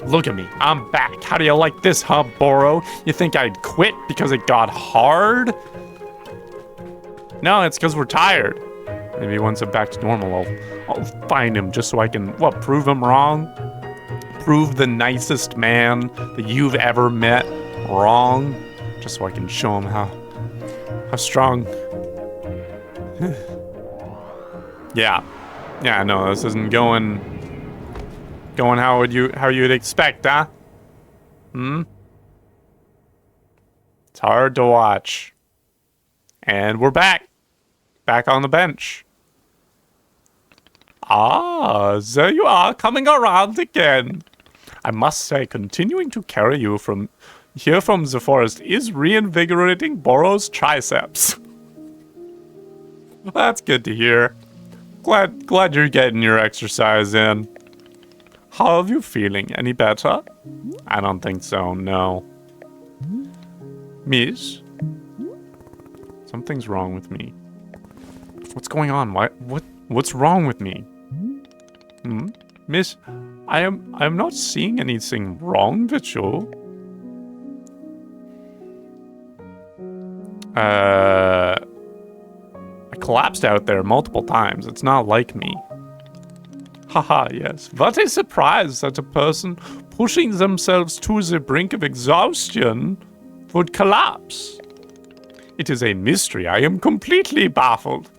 Look at me. I'm back. How do you like this, huh, Boro? You think I'd quit because it got hard? No, it's because we're tired. Maybe once I'm back to normal, I'll find him just so I can, prove him wrong? Prove the nicest man that you've ever met wrong? Just so I can show him how strong. Yeah, no, this isn't going how you'd expect, huh? It's hard to watch. And we're back on the bench. There you are, coming around again. I must say, continuing to carry you from the forest is reinvigorating Boro's triceps. That's good to hear. Glad you're getting your exercise in. How are you feeling? Any better? I don't think so, no. Miss? Something's wrong with me. What's going on? What's wrong with me? Miss, I am not seeing anything wrong with you. I collapsed out there multiple times. It's not like me. Haha, yes. What a surprise that a person pushing themselves to the brink of exhaustion would collapse. It is a mystery. I am completely baffled.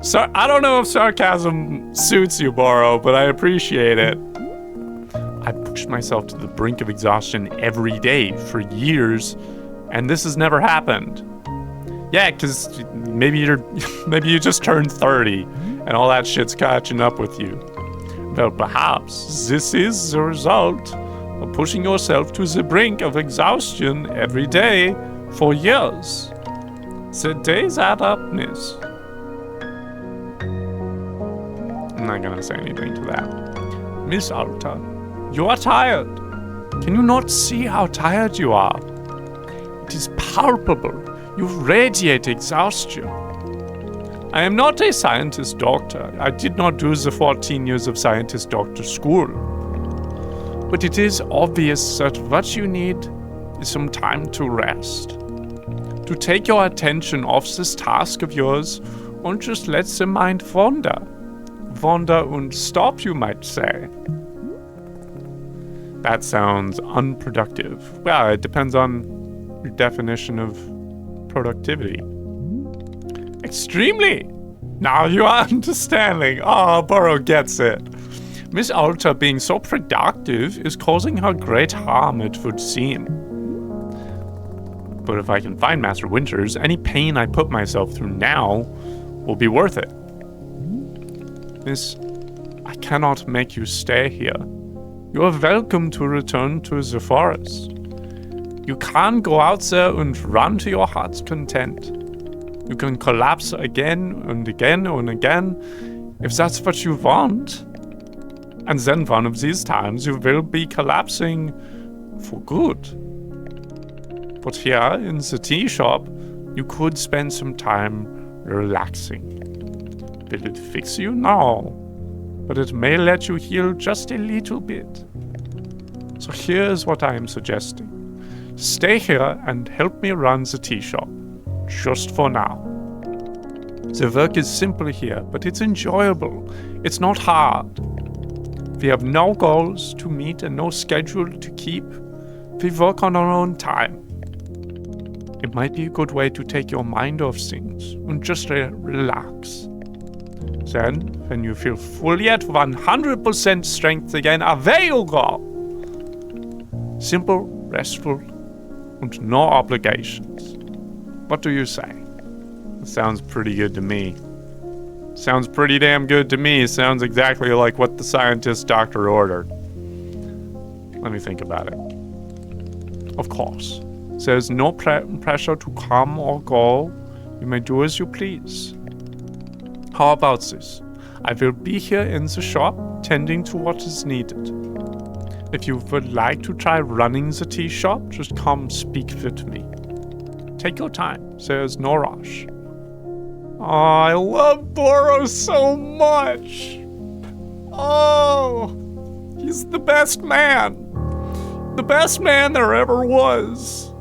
So, I don't know if sarcasm suits you, Boro, but I appreciate it. I pushed myself to the brink of exhaustion every day for years, and this has never happened. Yeah, because maybe you just turned 30, and all that shit's catching up with you. Well, perhaps this is the result of pushing yourself to the brink of exhaustion every day for years. The days add up, miss. I'm not gonna say anything to that. Miss Alta, you are tired. Can you not see how tired you are? It is palpable. You radiate exhaustion. I am not a scientist doctor. I did not do the 14 years of scientist doctor school. But it is obvious that what you need is some time to rest. To take your attention off this task of yours and just let the mind wander. Wander und stop, you might say. That sounds unproductive. Well, it depends on your definition of productivity. Extremely! Now you are understanding. Oh, Boro gets it. Miss Alta being so productive is causing her great harm, it would seem. But if I can find Master Winters, any pain I put myself through now will be worth it. Miss, I cannot make you stay here. You are welcome to return to the forest. You can go out there and run to your heart's content. You can collapse again and again and again if that's what you want. And then one of these times you will be collapsing for good. But here in the tea shop, you could spend some time relaxing. Will it fix you? No. But it may let you heal just a little bit. So here's what I am suggesting. Stay here and help me run the tea shop. Just for now. The work is simple here, but it's enjoyable. It's not hard. We have no goals to meet and no schedule to keep. We work on our own time. It might be a good way to take your mind off things and just relax. Then, when you feel fully at 100% strength again, away you go. Simple, restful, and no obligations. What do you say? It sounds pretty good to me. Sounds pretty damn good to me. Sounds exactly like what the scientist doctor ordered. Let me think about it. Of course. There's no pressure to come or go. You may do as you please. How about this? I will be here in the shop, tending to what is needed. If you would like to try running the tea shop, just come speak with me. Take your time. There's no rush. Oh, I love Boro so much. Oh, he's the best man. The best man there ever was.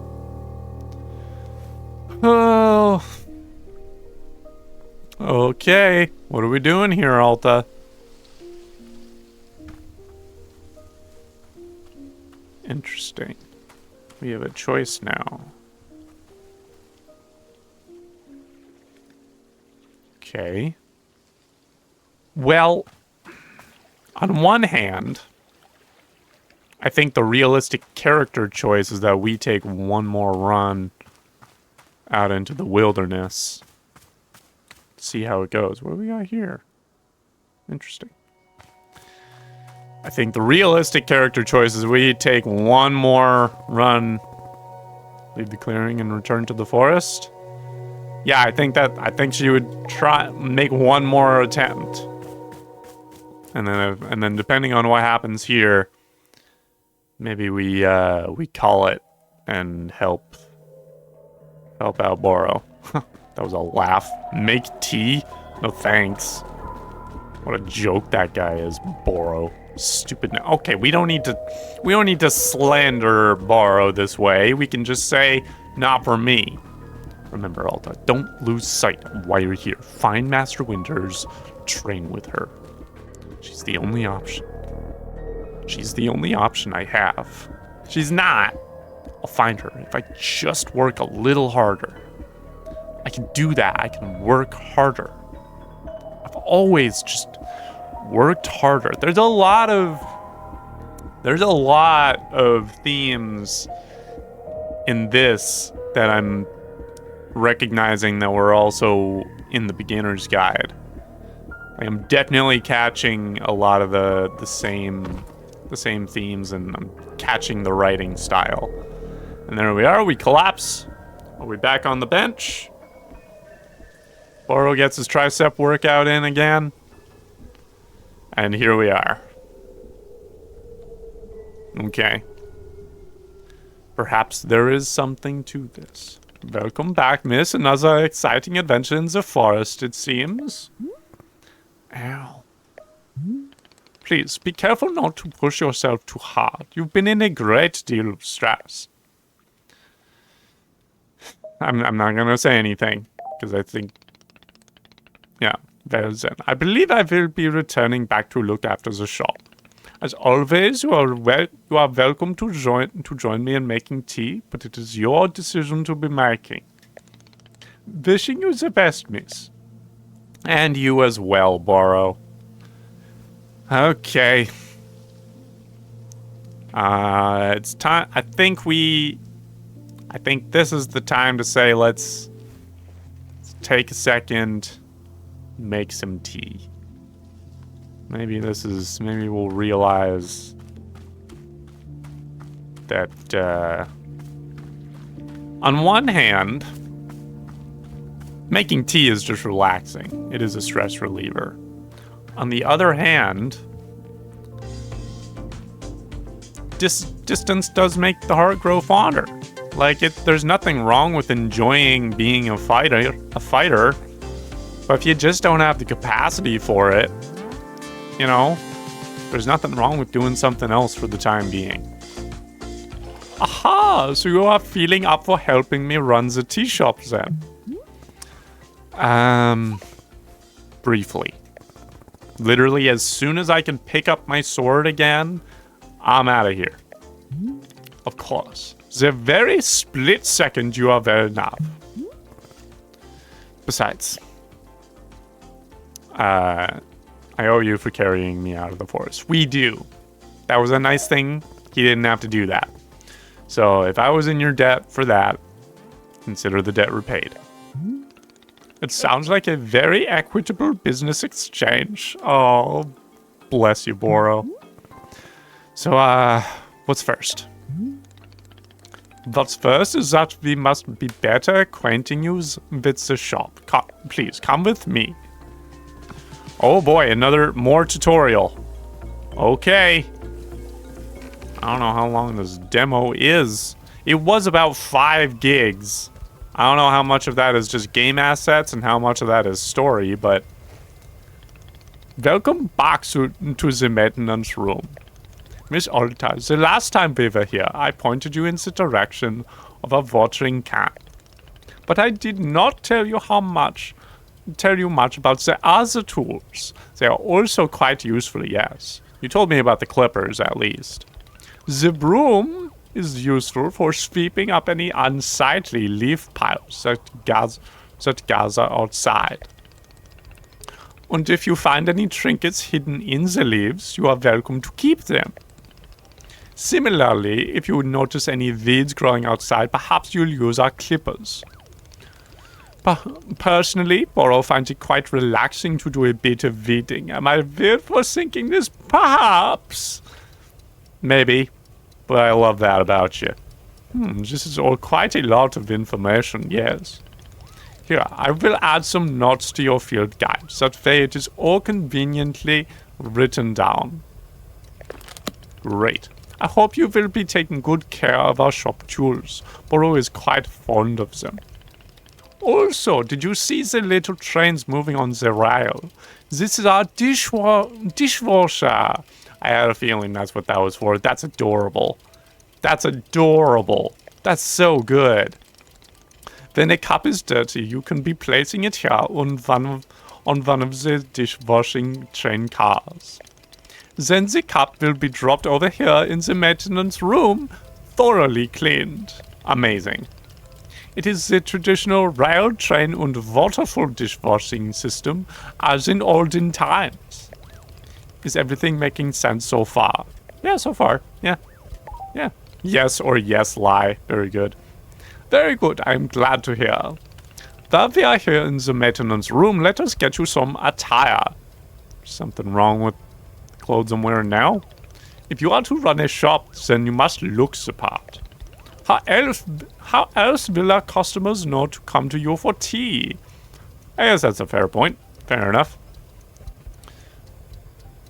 Oh. Okay, what are we doing here, Alta? Interesting. We have a choice now. Okay. Well, on one hand, I think the realistic character choice is that we take one more run out into the wilderness. See how it goes. What do we got here? Interesting. I think the realistic character choice is we take one more run, leave the clearing and return to the forest. Yeah, I think she would make one more attempt. And then depending on what happens here, maybe we call it and help out Boro. That was a laugh. Make tea? No thanks. What a joke that guy is, Boro. Stupid. Okay, we don't need to slander Boro this way. We can just say, not for me. Remember, Alta, don't lose sight of why you're here. Find Master Winters, train with her. She's the only option. She's the only option I have. She's not. I'll find her if I just work a little harder. I can do that. I can work harder. I've always just worked harder. There's a lot of themes in this that I'm recognizing that were also in the beginner's guide. I am definitely catching a lot of the same themes, and I'm catching the writing style. And there we are. We collapse. Are we back on the bench? Boro gets his tricep workout in again. And here we are. Okay. Perhaps there is something to this. Welcome back, miss. Another exciting adventure in the forest, it seems. Ow. Please, be careful not to push yourself too hard. You've been in a great deal of stress. I'm not gonna say anything, because I think... Yeah, well then. I believe I will be returning back to look after the shop. As always, you are welcome to join me in making tea, but it is your decision to be making. Wishing you the best, miss. And you as well, Boro. Okay. It's time. I think this is the time to say let's take a second, make some tea. Maybe we'll realize that on one hand, making tea is just relaxing. It is a stress reliever. On the other hand, distance does make the heart grow fonder. Like, there's nothing wrong with enjoying being a fighter, but if you just don't have the capacity for it, you know, there's nothing wrong with doing something else for the time being. Aha! So you are feeling up for helping me run the tea shop then? Briefly. Literally, as soon as I can pick up my sword again, I'm out of here. Of course. The very split second you are there now. Besides, I owe you for carrying me out of the forest. We do. That was a nice thing. He didn't have to do that. So if I was in your debt for that, consider the debt repaid. It sounds like a very equitable business exchange. Oh, bless you, Boro. So, what's first? What's first is that we must be better acquainting you with the shop. Please, come with me. Oh boy, more tutorial. Okay. I don't know how long this demo is. It was about 5 gigs. I don't know how much of that is just game assets and how much of that is story, but... Welcome back to the maintenance room. Miss Alta, the last time we were here, I pointed you in the direction of a watering can. But I did not tell you much about the other tools. They are also quite useful, yes. You told me about the clippers, at least. The broom is useful for sweeping up any unsightly leaf piles that gather outside. And if you find any trinkets hidden in the leaves, you are welcome to keep them. Similarly, if you notice any weeds growing outside, perhaps you'll use our clippers. Personally, Boro finds it quite relaxing to do a bit of weeding. Am I weird for thinking this? Perhaps. Maybe. But I love that about you. This is all quite a lot of information, yes. Here, I will add some notes to your field guide. That way it is all conveniently written down. Great. I hope you will be taking good care of our shop tools. Boro is quite fond of them. Also, did you see the little trains moving on the rail? This is our dishwasher. I had a feeling that's what that was for. That's adorable. That's adorable. That's so good. When a cup is dirty, you can be placing it here on one of the dishwashing train cars. Then the cup will be dropped over here in the maintenance room, thoroughly cleaned. Amazing. It is the traditional rail, train, and waterfall dishwashing system as in olden times. Is everything making sense so far? Yeah, so far. Yeah. Yes or yes lie. Very good. Very good. I'm glad to hear. While we are here in the maintenance room, let us get you some attire. Something wrong with the clothes I'm wearing now? If you are to run a shop, then you must look the part. How else will our customers know to come to you for tea? I guess that's a fair point. Fair enough.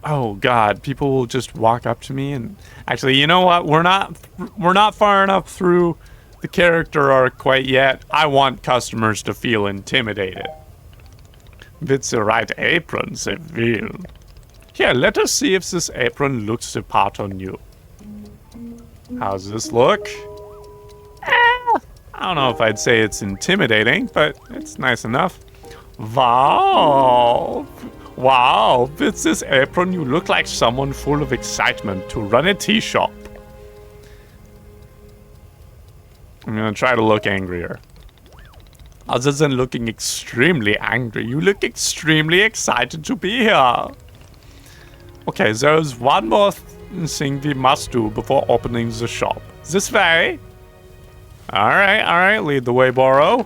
Oh God, people will just walk up to me and... Actually, you know what? We're not far enough through the character arc quite yet. I want customers to feel intimidated. With the right apron, they will. Here, let us see if this apron looks the part on you. How's this look? I don't know if I'd say it's intimidating, but it's nice enough. Wow! Wow, with this apron you look like someone full of excitement to run a tea shop. I'm gonna try to look angrier. Other than looking extremely angry, you look extremely excited to be here. Okay, there's one more thing we must do before opening the shop. This way. Alright, lead the way, Borrow.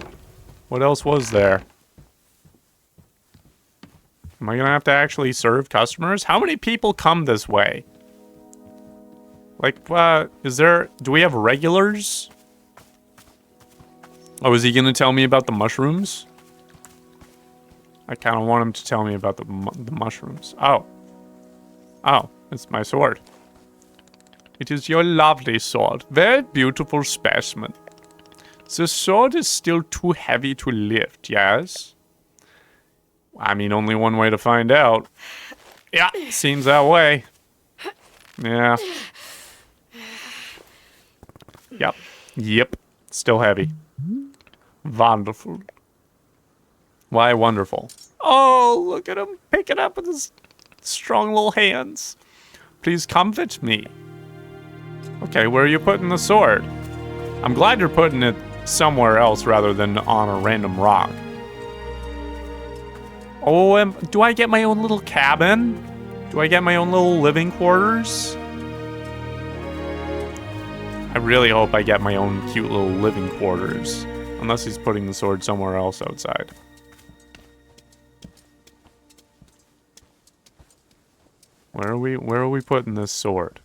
What else was there? Am I gonna have to actually serve customers? How many people come this way? Like, do we have regulars? Oh, is he gonna tell me about the mushrooms? I kind of want him to tell me about the mushrooms. Oh, it's my sword. It is your lovely sword. Very beautiful specimen. The sword is still too heavy to lift, yes? I mean, only one way to find out. Yeah, seems that way. Yeah. Yep. Still heavy. Wonderful. Why wonderful? Oh, look at him pick it up with his strong little hands. Please comfort me. Okay, where are you putting the sword? I'm glad you're putting it somewhere else rather than on a random rock. Oh, do I get my own little cabin? Do I get my own little living quarters? I really hope I get my own cute little living quarters. Unless he's putting the sword somewhere else outside. Where are we putting this sword?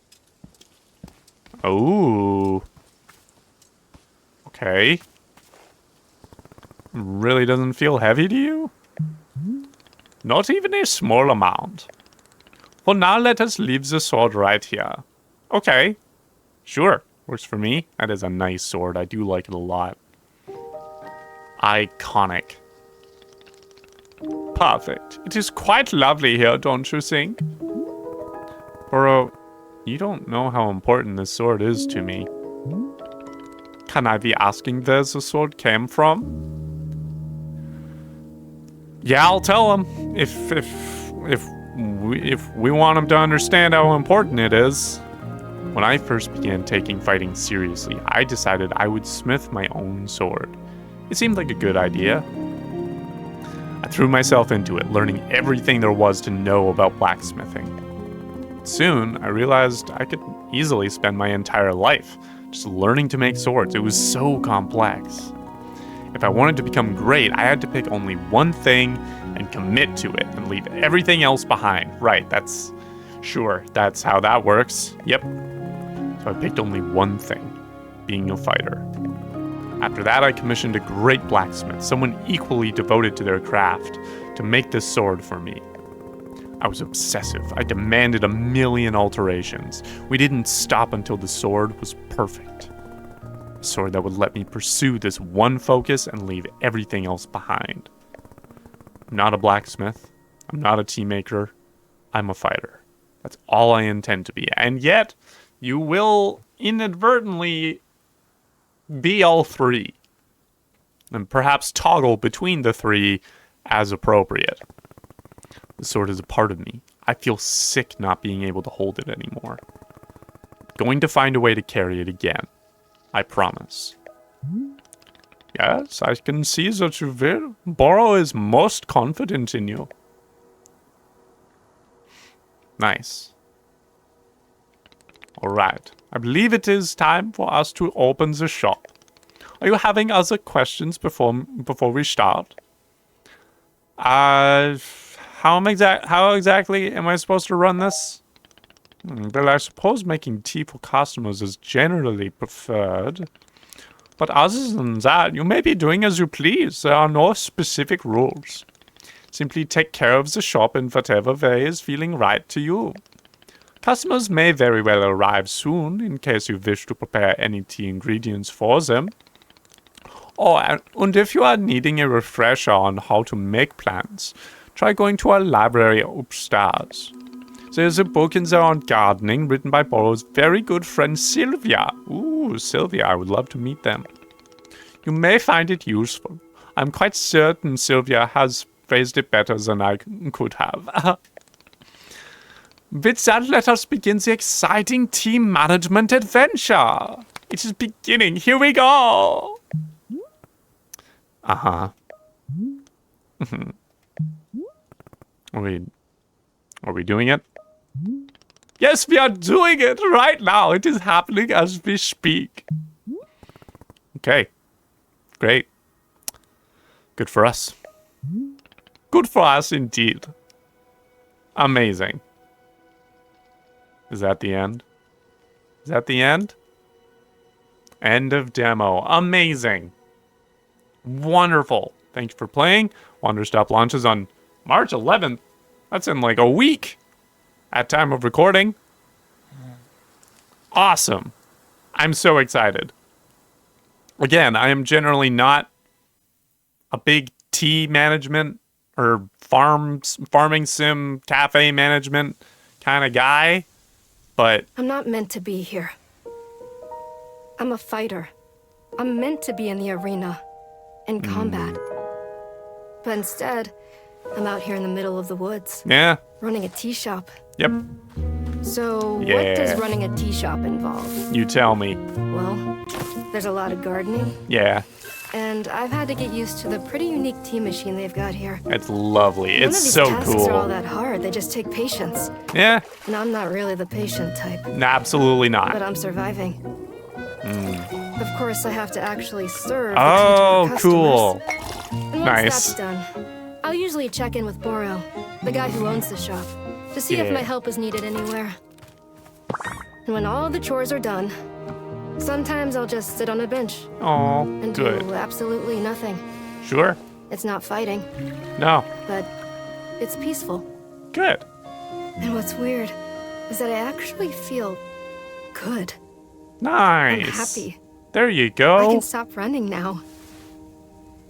Oh. Okay. Really doesn't feel heavy to you? Not even a small amount. For now, let us leave the sword right here. Okay. Sure. Works for me. That is a nice sword. I do like it a lot. Iconic. Perfect. It is quite lovely here, don't you think? Burrow, you don't know how important this sword is to me. Can I be asking where the sword came from? Yeah, I'll tell him. If we want him to understand how important it is. When I first began taking fighting seriously, I decided I would smith my own sword. It seemed like a good idea. I threw myself into it, learning everything there was to know about blacksmithing. Soon, I realized I could easily spend my entire life just learning to make swords. It was so complex. If I wanted to become great, I had to pick only one thing and commit to it and leave everything else behind. Right, that's how that works. Yep. So I picked only one thing, being a fighter. After that, I commissioned a great blacksmith, someone equally devoted to their craft, to make this sword for me. I was obsessive. I demanded 1,000,000 alterations. We didn't stop until the sword was perfect. A sword that would let me pursue this one focus and leave everything else behind. I'm not a blacksmith. I'm not a tea maker. I'm a fighter. That's all I intend to be. And yet, you will inadvertently be all three. And perhaps toggle between the three as appropriate. The sword is a part of me. I feel sick not being able to hold it anymore. Going to find a way to carry it again. I promise. Yes, I can see that you will. Borrow is most confident in you. Nice. Alright. I believe it is time for us to open the shop. Are you having other questions before we start? How exactly am I supposed to run this? Well, I suppose making tea for customers is generally preferred. But other than that, you may be doing as you please. There are no specific rules. Simply take care of the shop in whatever way is feeling right to you. Customers may very well arrive soon, in case you wish to prepare any tea ingredients for them. Oh, and if you are needing a refresher on how to make plants, try going to our library upstairs. There's a book in there on gardening written by Borrow's very good friend Sylvia. Ooh, Sylvia, I would love to meet them. You may find it useful. I'm quite certain Sylvia has phrased it better than I could have. With that, let us begin the exciting team management adventure. It is beginning. Here we go. Uh-huh. Are we doing it? Yes, we are doing it right now. It is happening as we speak. Okay. Great. Good for us. Good for us indeed. Amazing. Is that the end? Is that the end? End of demo. Amazing. Wonderful. Thank you for playing. Wanderstop launches on March 11th. That's in like a week at time of recording. Awesome. I'm so excited. Again, I am generally not a big tea management or farming sim cafe management kind of guy, but I'm not meant to be here. I'm a fighter. I'm meant to be in the arena, in combat. But instead, I'm out here in the middle of the woods, yeah, running a tea shop. yep, So, what Yeah. does running a tea shop involve? you tell me. Well, there's a lot of gardening, Yeah, and I've had to get used to the pretty unique tea machine they've got here. it's lovely. None of It's these so tasks are all cool. that hard. They just take patience. Yeah, And I'm not really the patient type, absolutely but not. I'm surviving. Of course, I have to actually serve the Oh, tea to our cool. customers. And once Nice. that's done, I'll usually check in with Boro, the guy who owns the shop, to see Yeah. if my help is needed anywhere. And when all the chores are done, sometimes I'll just sit on a bench Oh, and good. do absolutely nothing. Sure. It's not fighting, No, but it's peaceful. good. And what's weird is that I actually feel good. Nice. I'm happy. There you I go. can stop running now.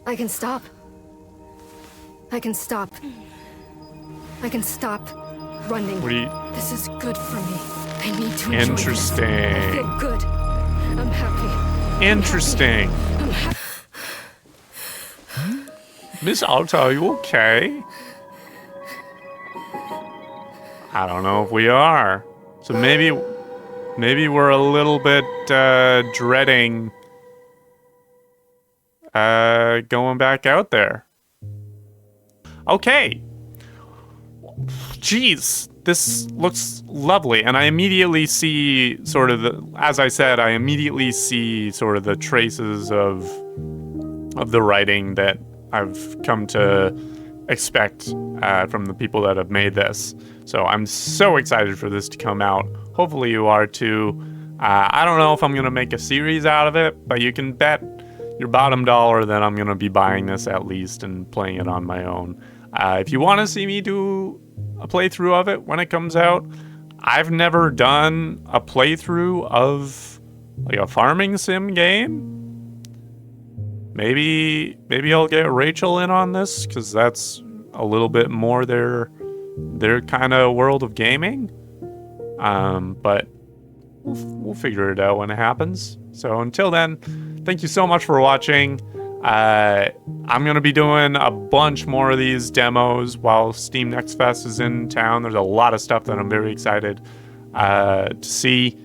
I can stop. I can stop. I can stop running. What do you... This is good for me. I need to enjoy this. I Interesting. feel good. I'm happy. Interesting. I'm happy. Miss Alta, are you okay? I don't know if we are. So maybe we're a little bit dreading going back out there. Okay. Jeez, this looks lovely, and I immediately see sort of the, as I said, I immediately see sort of the traces of the writing that I've come to expect from the people that have made this. So I'm so excited for this to come out. Hopefully you are too. I don't know if I'm gonna make a series out of it, but you can bet your bottom dollar that I'm gonna be buying this at least and playing it on my own. If you want to see me do a playthrough of it when it comes out, I've never done a playthrough of like a farming sim game. Maybe I'll get Rachel in on this, because that's a little bit more their kind of world of gaming. But we'll figure it out when it happens. So until then, thank you so much for watching. I'm going to be doing a bunch more of these demos while Steam Next Fest is in town. There's a lot of stuff that I'm very excited to see.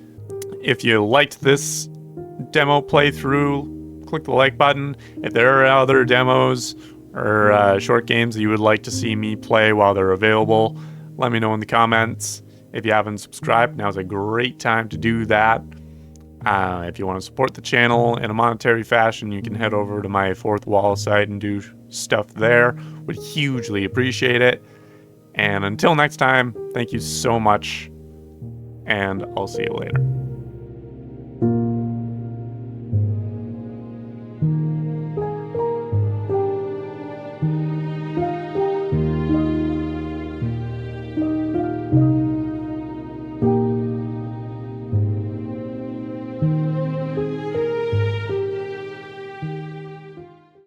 If you liked this demo playthrough, click the like button. If there are other demos or short games that you would like to see me play while they're available, let me know in the comments. If you haven't subscribed, now's a great time to do that. If you want to support the channel in a monetary fashion, you can head over to my Fourth Wall site and do stuff there. Would hugely appreciate it. And until next time, thank you so much, and I'll see you later.